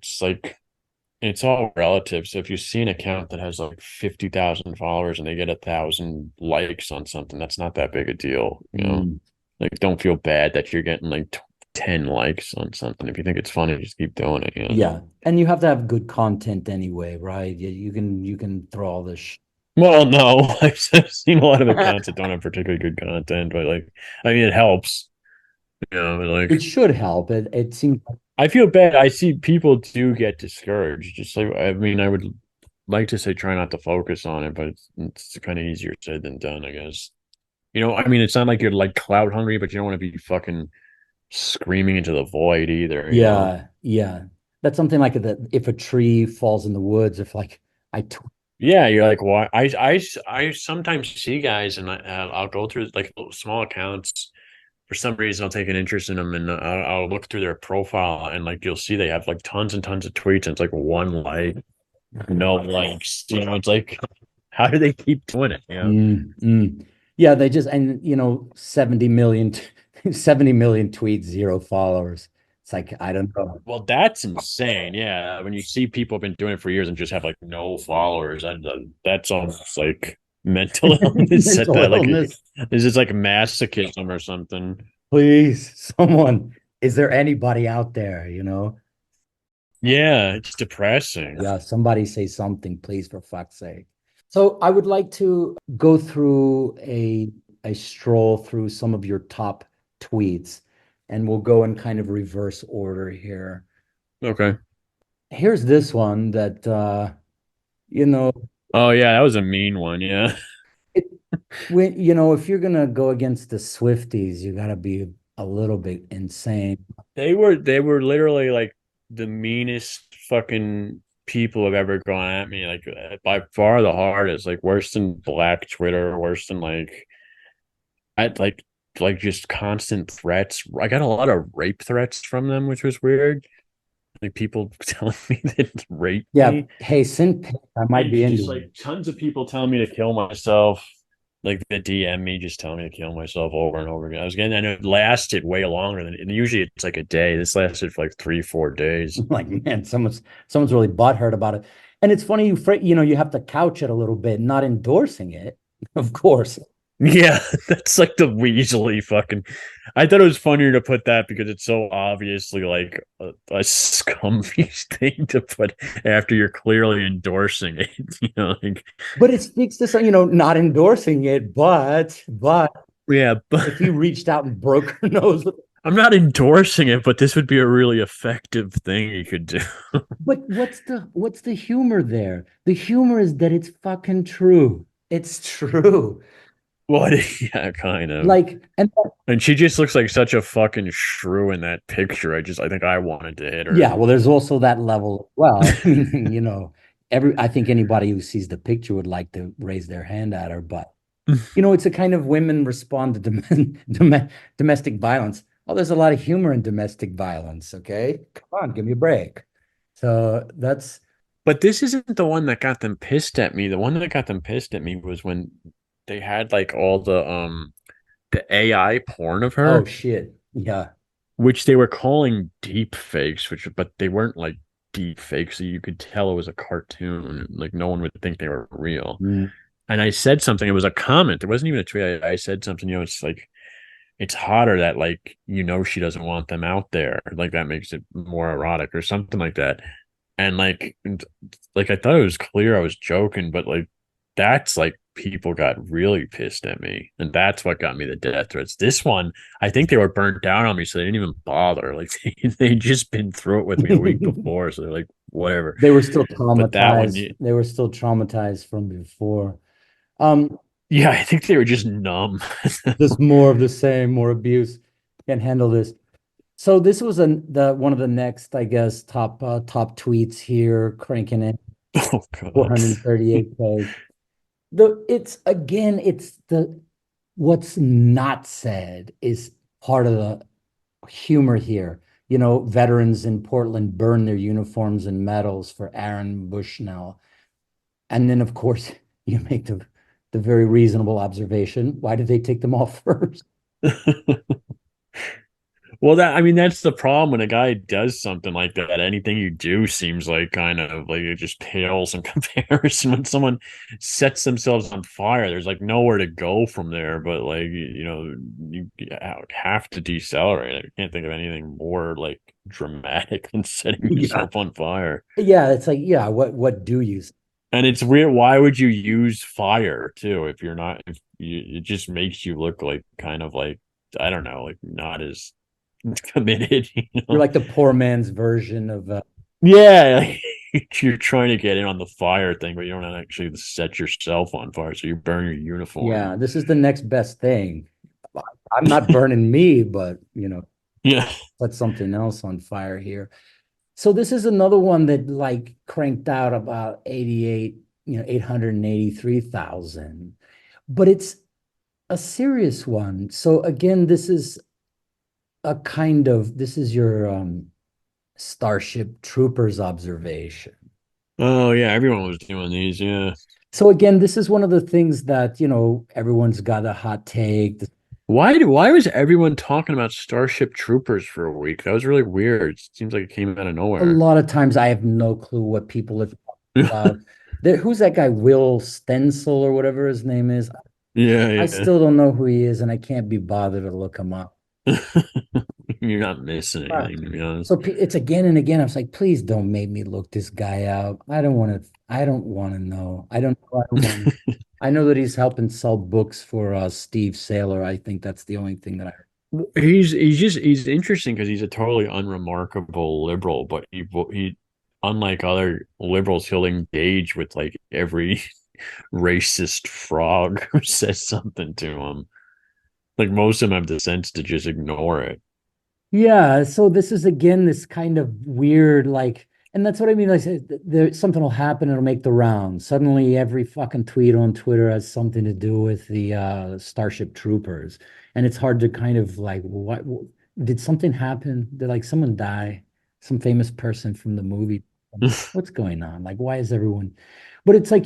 it's all relative. So if you see an account that has like 50,000 followers and they get 1,000 likes on something, that's not that big a deal. Mm, Like, don't feel bad that you're getting like 10 likes on something. If you think it's funny, just keep doing it. yeah, and you have to have good content anyway, right? You can throw all this. Well, no, I've seen a lot of accounts that don't have particularly good content, but like, I mean, it helps. But It like, should help. It seems I feel bad. I see people do get discouraged. Just like, I mean, I would like to say try not to focus on it, but it's kind of easier said than done, I guess. I mean, it's not like you're like cloud hungry, but you don't want to be fucking screaming into the void either. yeah, yeah. That's something like that. If a tree falls in the woods, if like I tw Yeah, you're like, why? I sometimes see guys and I'll go through like small accounts. For some reason, I'll take an interest in them and I'll look through their profile and like you'll see they have like tons and tons of tweets and it's like one like. no likes. It's like, how do they keep doing it? Yeah, they just, and 70 million, 70 million tweets, 0 followers. It's like, I don't know. Well, that's insane. Yeah, when you see people have been doing it for years and just have like no followers, that's almost like mental illness at Mental that. Like, illness. is this like masochism or something? Please, someone, is there anybody out there, Yeah, it's depressing. Yeah, somebody say something, please, for fuck's sake. So I would like to go through a stroll through some of your top tweets, and we'll go in kind of reverse order here. Okay. Here's this one that you know, Oh yeah, that was a mean one. Yeah. it, if you're gonna go against the Swifties, you gotta be a little bit insane. They were literally like the meanest fucking people have ever gone at me. Like by far the hardest. Like worse than Black Twitter, worse than I like just constant threats. I got a lot of rape threats from them, which was weird. Like people telling me that rape Yeah, me. hey, send pics. I might be Just into it. like tons of people telling me to kill myself. Like they DM me just telling me to kill myself over and over again. I know it lasted way longer than and usually it's like a day. This lasted for like 3, 4 days. Like, man, someone's really butthurt about it. And it's funny, you have to couch it a little bit, not endorsing it, of course. Yeah, that's like the Weasley fucking. I thought it was funnier to put that because it's so obviously like a scummy thing to put after you're clearly endorsing it. Like But it speaks to some, not endorsing it, but yeah, but if you reached out and broke her nose with, I'm not endorsing it, but this would be a really effective thing you could do. but what's the humor there? The humor is that it's fucking true. It's true. What? Yeah, kind of. Like, And she just looks like such a fucking shrew in that picture. I think I wanted to hit her. yeah, well, there's also that level. Well, I mean, I think anybody who sees the picture would like to raise their hand at her, but it's a kind of women respond to domestic violence. Oh, there's a lot of humor in domestic violence. Okay, come on, give me a break. So that's But this isn't the one that got them pissed at me. The one that got them pissed at me was when they had like all the AI porn of oh her, shit, yeah. which they were calling deep fakes, but they weren't like deep fakes, so you could tell it was a cartoon. Like no one would think they were real. Mm. And I said something, it was a comment. It wasn't even a tweet. I said something, it's like it's hotter that like she doesn't want them out there. Like that makes it more erotic or something like that. And like I thought it was clear I was joking, but like that's like people got really pissed at me, and that's what got me the death threats. This one, I think they were burnt down on me, so they didn't even bother. Like they just been through it with me a week before, so they're like, whatever. They were still But that one, traumatized. They were still traumatized from before. Um, yeah, I think they were just numb. just more of the same, more abuse. Can't handle this. So this was one of the next, I guess, top tweets here, cranking it Oh god. 438K. What's not said is part of the humor here. Veterans in Portland burn their uniforms and medals for Aaron Bushnell. And then, of course, you make the very reasonable observation. Why did they take them off first? Well, that's the problem when a guy does something like that. Anything you do seems like kind of like it just pales in comparison. When someone sets themselves on fire, there's like nowhere to go from there. But like you have to decelerate. I can't think of anything more like dramatic than setting Yeah. yourself on fire. Yeah, it's like, yeah, what do you say? And it's weird. Why would you use fire too if you're not? If you, it just makes you look like kind of like I don't know, like not as committed. You're like the poor man's version of Yeah, like, you're trying to get in on the fire thing, but you don't actually set yourself on fire, so you burn your uniform. yeah, this is the next best thing. I'm not burning me, but Yeah. set something else on fire here. So this is another one that like cranked out about 883,000. But it's a serious one. So again, this is your Starship Troopers observation. Oh yeah, everyone was doing these. Yeah. So again, this is one of the things that, everyone's got a hot take. Why was everyone talking about Starship Troopers for a week? That was really weird. It seems like it came out of A nowhere. lot of times I have no clue what people are talking about. Who's that guy, Will Stencil or whatever his name is? Yeah, I yeah. still don't know who he is, and I can't be bothered to look him up. You're not missing Fuck. anything, to be honest. So it's again and again. I was like, please don't make me look this guy out. I don't want to. I don't want to know. I don't. I don't want. I know that he's helping sell books for Steve Saylor. I think that's the only thing that I. He's interesting because he's a totally unremarkable liberal, but he unlike other liberals, he'll engage with like every racist frog who says something to him. Like most of them have the sense to just ignore it. Yeah, so this is again this kind of weird, like, and that's what I mean. Like, there something will happen, it'll make the rounds. Suddenly, every fucking tweet on Twitter has something to do with the Starship Troopers, and it's hard to kind of like, what did something happen? Did like someone die? Some famous person from the movie? What's going on? Like, why is everyone? But it's like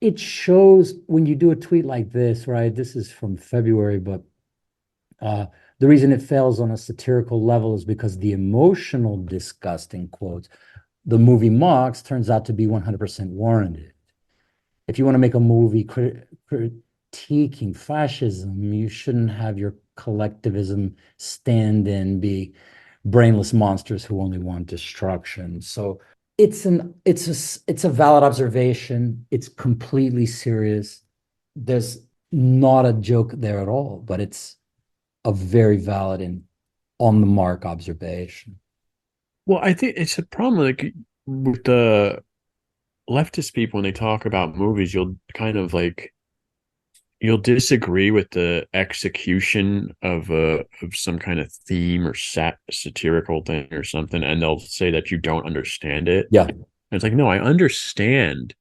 it shows when you do a tweet like this, right? This is from February, but. Uh, the reason it fails on a satirical level is because the emotional disgust, in quotes, the movie mocks turns out to be 100% warranted. If you want to make a movie critiquing fascism, you shouldn't have your collectivism stand in be brainless monsters who only want destruction. So it's a valid observation. It's completely serious. There's not a joke there at all, but it's a very valid and on the mark observation. Well, I think it's a problem like with the leftist people when they talk about movies, you'll kind of like you'll disagree with the execution of some kind of theme or satirical thing or something, and they'll say that you don't understand it. Yeah. And it's like, no, I understand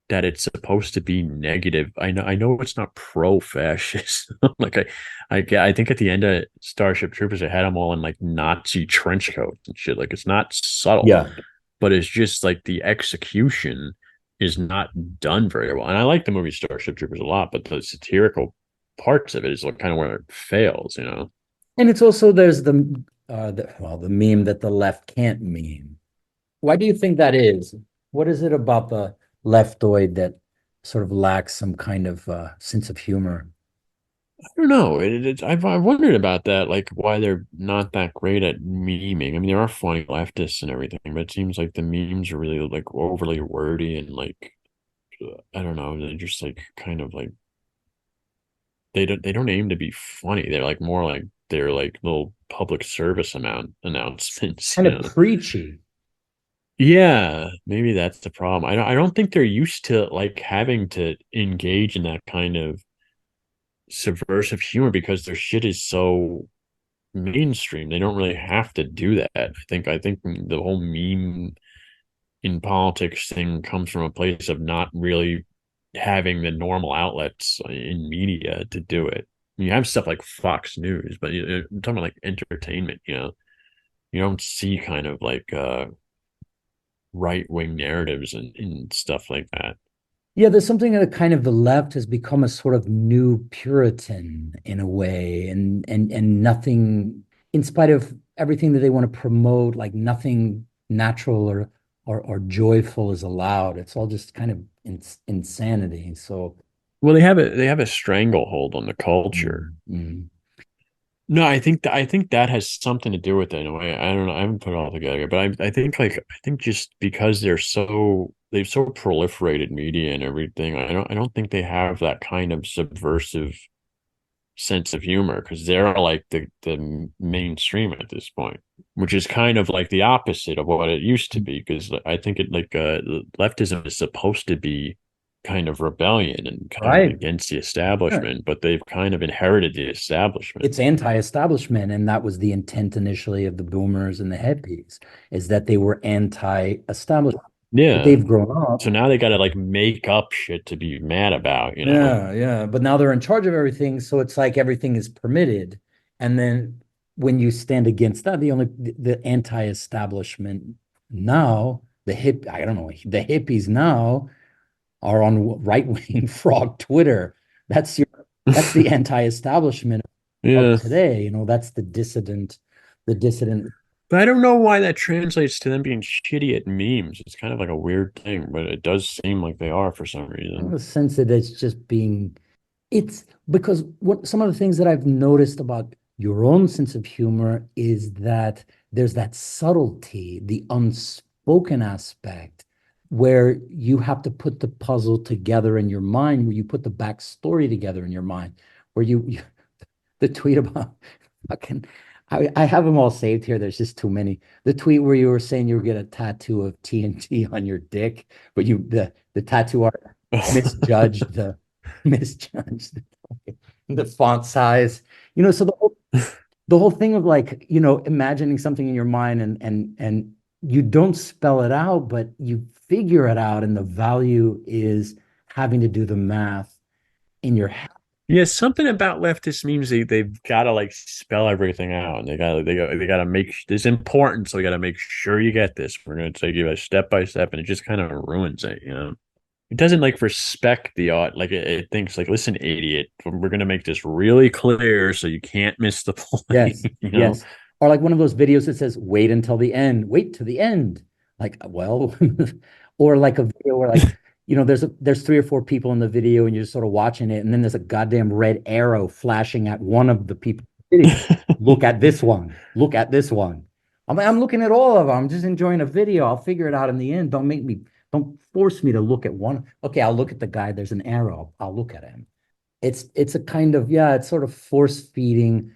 that it's supposed to be negative. I know it's not pro-fascist. Like I think at the end of Starship Troopers, they had them all in like Nazi trench coats and shit. Like it's not subtle, Yeah. but it's just like the execution is not done very well. And I like the movie Starship Troopers a lot, but the satirical parts of it is like kind of where it fails. And it's also there's the meme that the left can't meme. Why do you think that is? What is it about the leftoid that sort of lacks some kind of sense of humor? I don't know. I've wondered about that, like why they're not that great at memeing. I mean, there are funny leftists and everything, but it seems like the memes are really like overly wordy and like I don't know. They're just like kind of like they don't aim to be funny. They're like more like they're like little public service amount announcements, Kind you of know. preachy. Yeah, maybe that's the problem. I don't think they're used to like having to engage in that kind of subversive humor because their shit is so mainstream. They don't really have to do that. I think the whole meme in politics thing comes from a place of not really having the normal outlets in media to do it. You have stuff like Fox News, but I'm talking about like entertainment, you don't see kind of like right wing narratives and stuff like that. Yeah, there's something that kind of the left has become a sort of new Puritan in a way, and nothing, in spite of everything that they want to promote, like nothing natural or joyful is allowed. It's all just kind of insanity. So, Well, they have a stranglehold on the culture. mm. No, I think that has something to do with it in a way. I don't know. I haven't put it all together, but I think just because they've so proliferated media and everything, I don't think they have that kind of subversive sense of humor because they're like the mainstream at this point, which is kind of like the opposite of what it used to be. Because I think it like leftism is supposed to be kind of rebellion and kind of Right. against the Sure. establishment, but they've kind of inherited the establishment. It's anti-establishment, and that was the intent initially of the boomers and the hippies, is that they were anti-establishment. But Yeah. they've grown So up. now they got to like make up shit to be mad about. Yeah, yeah. But now they're in charge of everything, so it's like everything is permitted. And then when you stand against that, the anti-establishment now I don't know, the hippies now are on right-wing frog Twitter. That's that's the anti-establishment of Yeah. today. You know, that's the dissident. But I don't know why that translates to them being shitty at memes. It's kind of like a weird thing, but it does seem like they are for some In reason. the sense that it's just being, it's because what some of the things that I've noticed about your own sense of humor is that there's that subtlety, the unspoken aspect, where you have to put the puzzle together in your mind, where you put the backstory together in your mind, where the tweet about fucking, I have them all saved here. There's just too many. The tweet where you were saying you were get a tattoo of TNT on your dick, but the tattoo art misjudged the misjudged the font size. You know, so the whole thing of like, you know, imagining something in your mind and you don't spell it out, but you figure it out, and the value is having to do the math in your head. Yeah, something about leftist memes, they've got to like spell everything out, and they got to make this important, so we got to make sure you get this. We're going to take you a step by step, and it just kind of ruins it, you know. It doesn't like respect the art, like it thinks like, listen, idiot, we're going to make this really clear so you can't miss the point, Yes, you know. yes. Or like one of those videos that says, wait until the end, wait to the end. Like, well, or like a video where like, you know, there's three or four people in the video and you're sort of watching it, and then there's a goddamn red arrow flashing at one of the people in the video. Look at this one. Look at this one. I'm looking at all of them. I'm just enjoying a video. I'll figure it out in the end. Don't force me to look at one. Okay, I'll look at the guy. There's an arrow. I'll look at him. It's a kind of, yeah, it's sort of force feeding.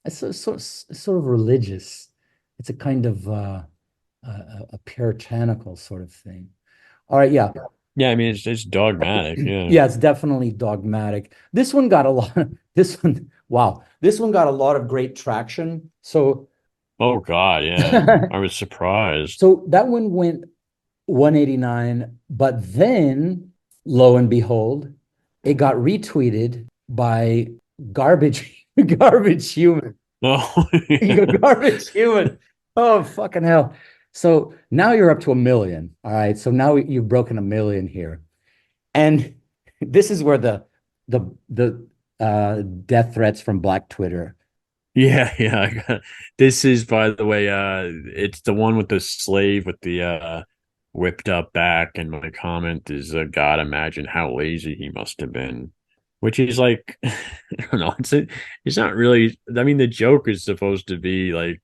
It's sort of religious. It's a kind of a puritanical sort of thing. All right, yeah, Yeah, I mean it's dogmatic. Yeah. yeah, it's definitely dogmatic. This one got a lot. This one, wow, this one got a lot of great traction. So, Oh God, yeah. I was surprised. so that one went 189, but then lo and behold, it got retweeted by garbage, garbage human. Oh, You yeah. go garbage human. Oh, fucking hell. So now you're up to 1 million. All right. So now you've broken 1 million here. And this is where the death threats from Black Twitter. Yeah, yeah. This is, by the way, it's the one with the slave with the whipped up back, and my comment is, God, imagine how lazy he must have been. Which is like, I don't know. It's not really. I mean, the joke is supposed to be like,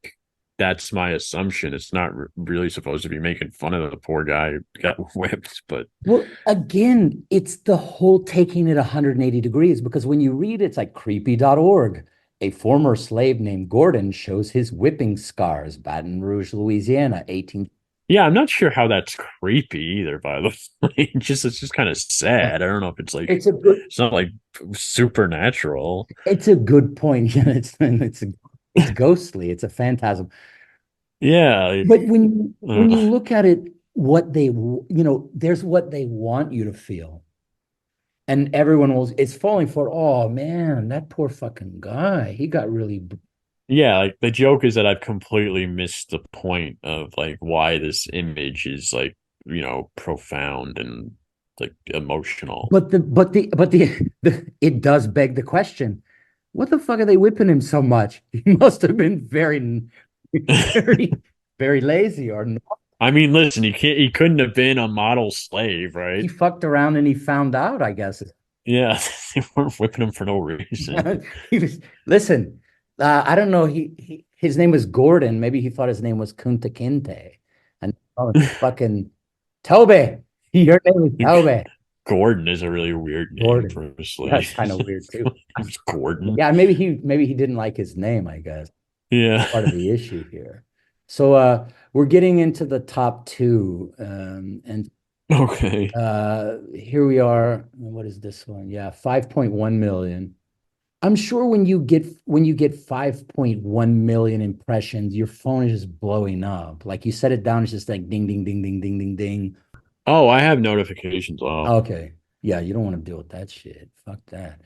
that's my assumption. It's not really supposed to be making fun of the poor guy who got whipped, but Well, again, it's the whole taking it 180 degrees, because when you read it's like creepy.org. A former slave named Gordon shows his whipping scars, Baton Rouge, Louisiana, 18. yeah, I'm not sure how that's creepy either, by the way. It's just kind of sad. I don't know if it's like, it's not like supernatural. It's a good point. Yeah, it's ghostly. It's a phantasm. Yeah, like, But I when don't you know. look at it, what they you know, there's what they want you to feel, and everyone was it's falling for. Oh man, that poor fucking guy. He got really. Yeah, like the joke is that I've completely missed the point of like why this image is like, profound and like emotional. It does beg the question. What the fuck are they whipping him so much? He must have been very, very lazy, or not. I mean, listen, he couldn't have been a model slave, He right? fucked around and he found out, I guess. Yeah, they weren't whipping him for no reason. He was, listen, I don't know. His name was Gordon. Maybe he thought his name was Kunta Kinte. And oh, fucking Toby. Your name is Toby. Gordon is a really weird name Gordon. for a That's slave. kind of weird too. It's Gordon. Yeah, maybe he didn't like his name, I guess. Yeah. Part of the issue here. So we're getting into the top two. And Okay. here we are. What is this one? Yeah, 5.1 million. I'm sure when you get 5.1 million impressions, your phone is just blowing up. Like you set it down, it's just like ding, ding, ding, ding, ding, ding, ding. Oh, I have notifications off. Okay. Yeah, you don't want to deal with that shit. Fuck that.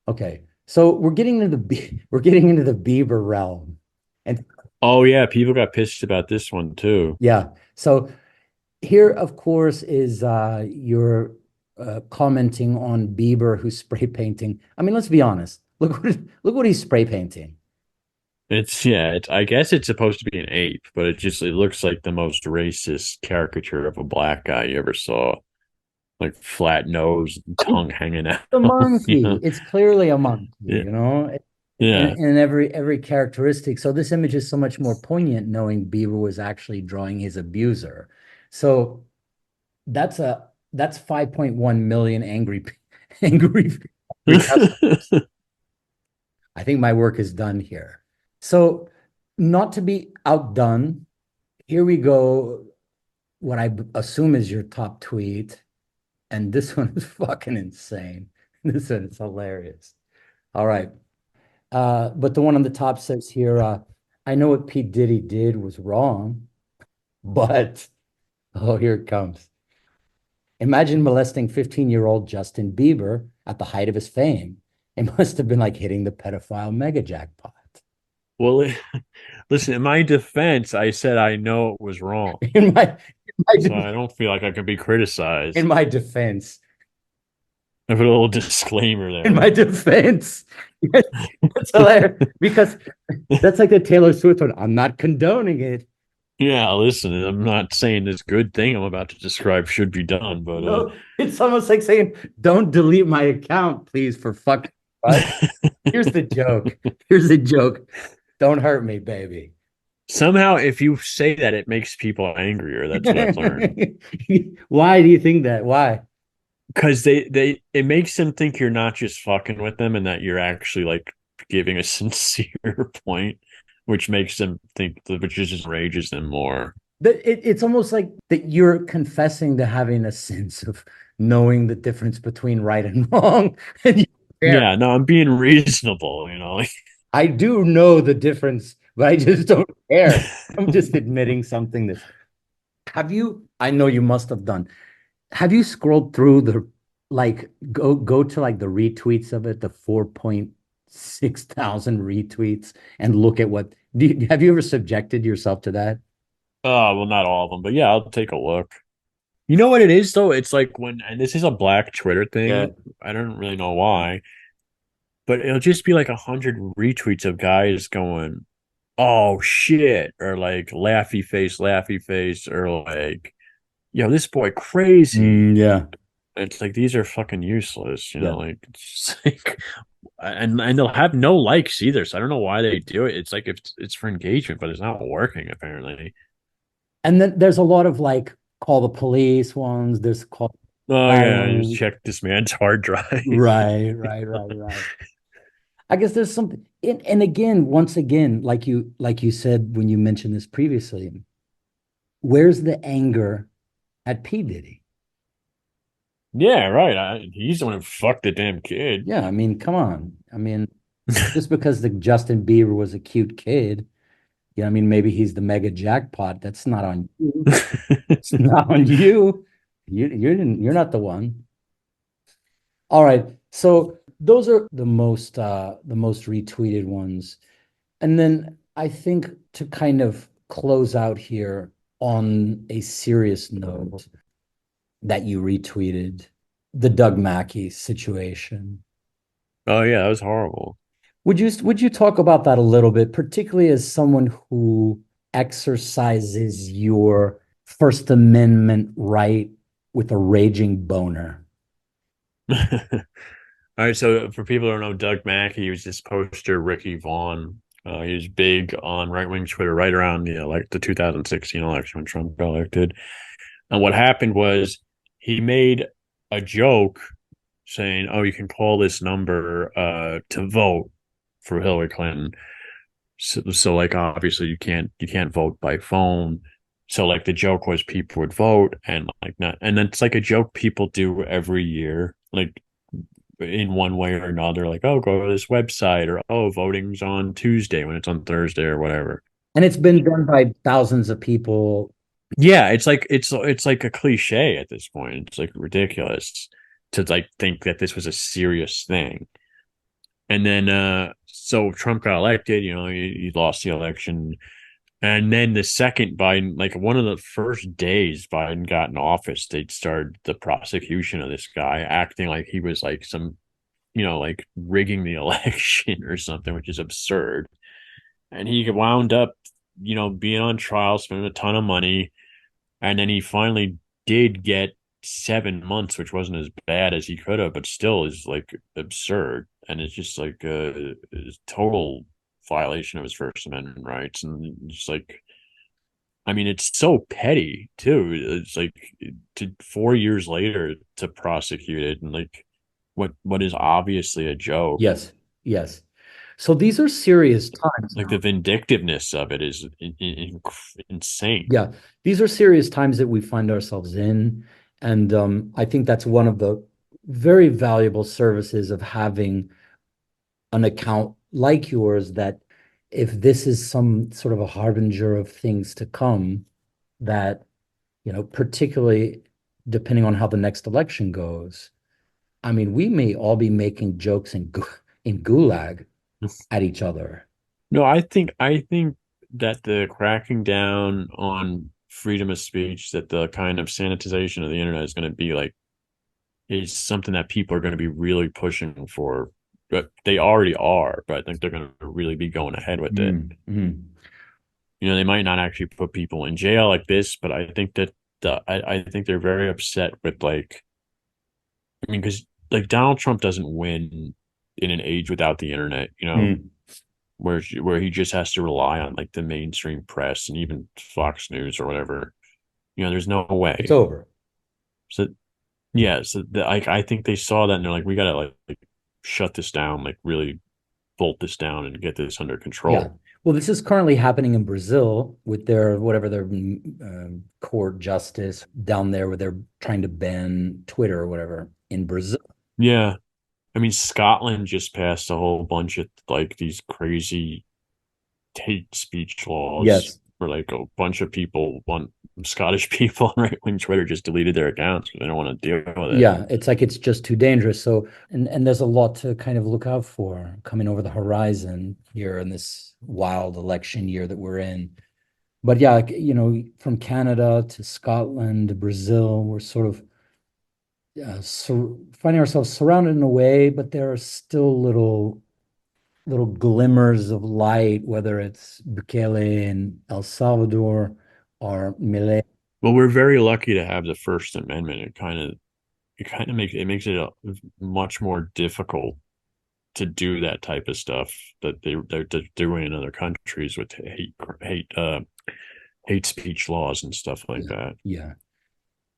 Okay. So we're getting into the Bieber realm. And Oh yeah, people got pissed about this one too. yeah. So Here, of course, is your commenting on Bieber who's spray painting. I mean, let's be honest. Look what he's spray painting. It's yeah, I guess it's supposed to be an ape, but it looks like the most racist caricature of a black guy you ever saw. Like flat nose, tongue hanging out. The You monkey. know? It's clearly a monkey, Yeah, in, yeah. in every characteristic. So this image is so much more poignant knowing Bieber was actually drawing his abuser. So that's 5.1 million angry customers. I think my work is done here. So not to be outdone, here we go. What I assume is your top tweet. And this one is fucking insane. This one is hilarious. All right. But the one on the top says here, I know what P. Diddy did was wrong, but oh, here it comes. Imagine molesting 15-year-old Justin Bieber at the height of his fame. It must have been like hitting the pedophile mega jackpot. Well, listen, in my defense, I said I know it was wrong. In my So I don't feel like I can be in criticized. my defense, I put a little disclaimer in my there. defense, it's hilarious because that's like the Taylor Swift one. I'm not condoning it. Yeah, listen, I'm not saying this good thing I'm about to describe should be done, but No, it's almost like saying, "Don't delete my account, please, for fucking what?" Here's the joke. Here's the joke. Don't hurt me, baby. somehow if you say that it makes people angrier. That's what I've learned. Why do you think that? Why? Because they it makes them think you're not just fucking with them and that you're actually like giving a sincere point, which makes them think which just enrages them more. It's almost like that you're confessing to having a sense of knowing the difference between right and wrong. And you care. Yeah, no, I'm being reasonable, you know. Like I do know the difference, but I just don't care. I'm just admitting something that have you, I know you must have done. Have you scrolled through the like go to like the retweets of it, the 4.6 thousand retweets and look at what have you ever subjected yourself to that? oh well, not all of them, but yeah, I'll take a look. You know what it is though? It's like when, and this is a black Twitter Yeah. thing. I don't really know why, but it'll just be like 100 retweets of guys going, "Oh shit," or like laughy face, or like, "Yo, this boy crazy." Yeah. It's like these are fucking useless, you Yeah. know. Like, it's just like, and they'll have no likes either. So I don't know why they do it. It's like if it's for engagement, but it's not working apparently. And then there's a lot of like call the police ones. There's call Oh yeah, just violence. check this man's hard drive. Right. I guess there's something, and again, once again, like you said when you mentioned this previously, where's the anger at P. Diddy? Yeah, right. He's the one who fucked the damn kid. Yeah, I mean, come on. I mean, just because the Justin Bieber was a cute kid, I mean, maybe he's the mega jackpot. That's not on you. It's not on you. You're not the one. All right. So those are the most retweeted ones. And then I think to kind of close out here on a serious note that you retweeted, the Doug Mackey situation. Oh yeah, that was horrible. Would you talk about that a little bit, particularly as someone who exercises your First Amendment right with a raging boner? All right, so for people who don't know, Doug Mackey, he was this poster Ricky Vaughn. He was big on right-wing Twitter right around the 2016 election when Trump got elected. And what happened was he made a joke saying, "Oh, you can call this number to vote for Hillary Clinton." So like obviously you can't vote by phone. So like the joke was people would vote and like not, and that's like a joke people do every year, like in one way or another, like, oh, go to this website, or oh, voting's on Tuesday when it's on Thursday or whatever. And it's been done by thousands of people. Yeah, it's like a cliche at this point. It's like ridiculous to like think that this was a serious thing. And then so Trump got elected, he lost the election. And then the second Biden, like one of the first days Biden got in office, they started the prosecution of this guy, acting like he was like some, like rigging the election or something, which is absurd. And he wound up, being on trial, spending a ton of money, and then he finally did get 7 months, which wasn't as bad as he could have, but still is like absurd. And it's just like a total violation of his First Amendment rights. And just like, I mean, it's so petty too. It's like to 4 years later to prosecute it, and like what is obviously a joke. Yes, yes. So these are serious times Like now. the vindictiveness of it is insane. Yeah, these are serious times that we find ourselves in. And I think that's one of the very valuable services of having an account like yours, that if this is some sort of a harbinger of things to come, that, particularly depending on how the next election goes, I mean, we may all be making jokes in gulag at each other. No, I think that the cracking down on freedom of speech, that the kind of sanitization of the internet is going to be like, is something that people are going to be really pushing for. But they already are, but I think they're going to really be going ahead with it. Mm. They might not actually put people in jail like this, but I think that I think they're very upset with like, I mean, because like Donald Trump doesn't win in an age without the internet, Mm. where he just has to rely on like the mainstream press and even Fox News or whatever. There's no It's way. over. So yeah, so I think they saw that and they're like, we gotta like shut this down, like really bolt this down and get this under Yeah. control. Well, this is currently happening in Brazil with their whatever their court justice down there, where they're trying to ban Twitter or whatever in Brazil. Yeah. I mean, Scotland just passed a whole bunch of like these crazy hate speech laws Yes. where like a bunch of people want Scottish people on right wing Twitter just deleted their accounts. They don't want to deal with it. Yeah, it's like it's just too dangerous. So, and there's a lot to kind of look out for coming over the horizon here in this wild election year that we're in. But yeah, like, from Canada to Scotland to Brazil, we're sort of finding ourselves surrounded in a way, but there are still little glimmers of light, whether it's Bukele in El Salvador or Milei. Well, we're very lucky to have the First Amendment. It makes it much more difficult to do that type of stuff that they're doing in other countries with hate speech laws and stuff like Yeah, that. yeah.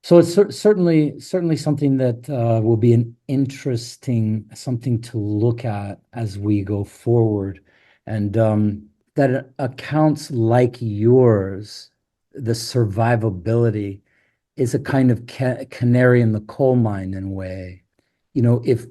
So it's certainly something that will be an interesting something to look at as we go forward, and that accounts like yours, the survivability is a kind of canary in the coal mine in a way. If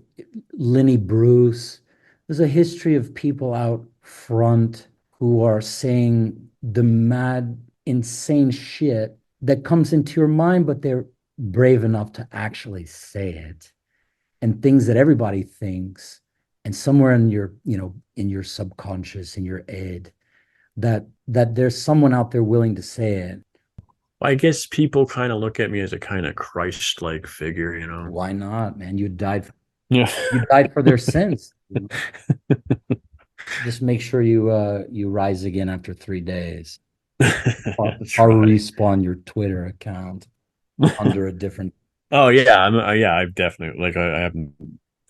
Lenny Bruce, there's a history of people out front who are saying the mad, insane shit that comes into your mind, but they're brave enough to actually say it, and things that everybody thinks, and somewhere in your subconscious, in your id, that there's someone out there willing to say it. I guess people kind of look at me as a kind of Christ-like figure. Why not, man? Yeah. You died for their sins. Just make sure you rise again after 3 days. That's Or right. respawn your Twitter account under a different. Oh yeah, I've definitely like I haven't.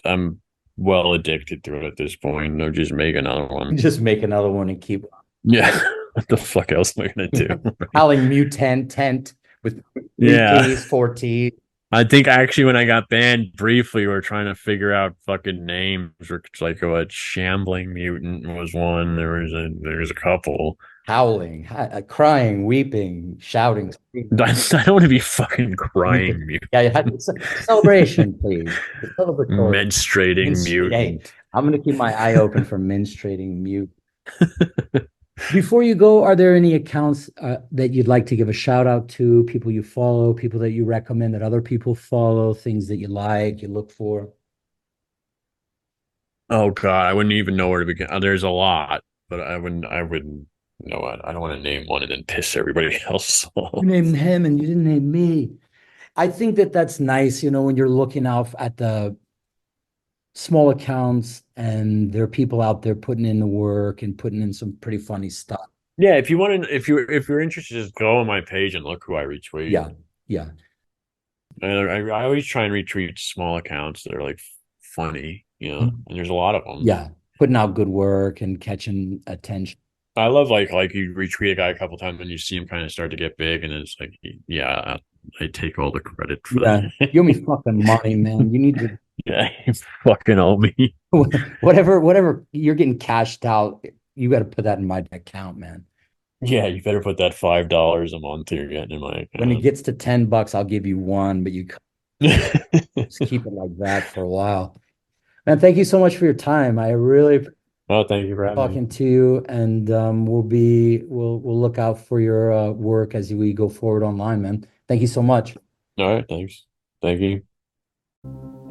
I'm well addicted to it at this point. I'll just make another one. Just make another one and keep Yeah. What the fuck else am I gonna do? Howling Mutant tent with three Yeah. T's, 4 T's. I think actually when I got banned briefly, we were trying to figure out fucking names. It's like what Shambling Mutant was one. There was a couple. Howling, crying, weeping, shouting, screaming, I don't want to be fucking crying mutant. mutant, Yeah, you had celebration, please. The celebratory. menstruating Hey, mutant. I'm gonna keep my eye open for menstruating mute. Before you go, are there any accounts that you'd like to give a shout out to, people you follow, people that you recommend that other people follow, things that you like, you look for? Oh God, I wouldn't even know where to begin. There's a lot, but I wouldn't. You know what? I don't want to name one and then piss everybody else off. You named him and you didn't name me. I think that that's nice, when you're looking out at the small accounts and there are people out there putting in the work and putting in some pretty funny stuff. Yeah, if you want to, if you're interested, just go on my page and look who I retweet. Yeah, yeah. And I always try and retweet small accounts that are like funny, and there's a lot of them. Yeah, putting out good work and catching attention. I love like you retweet a guy a couple times and you see him kind of start to get big, and it's like, yeah, I take all the credit for Yeah, that. you owe me fucking money, man. You need to Yeah, you fucking owe me. whatever you're getting cashed out, you got to put that in my account, man. Yeah, you better put that $5 a month you're getting in my When it account. gets to $10, I'll give you one, but you just keep it like that for a while. Man, thank you so much for your time. I really Oh, thank you for having me. talking to you, and we'll look out for your work as we go forward online, man. Thank you so much. All right, thanks. Thank you.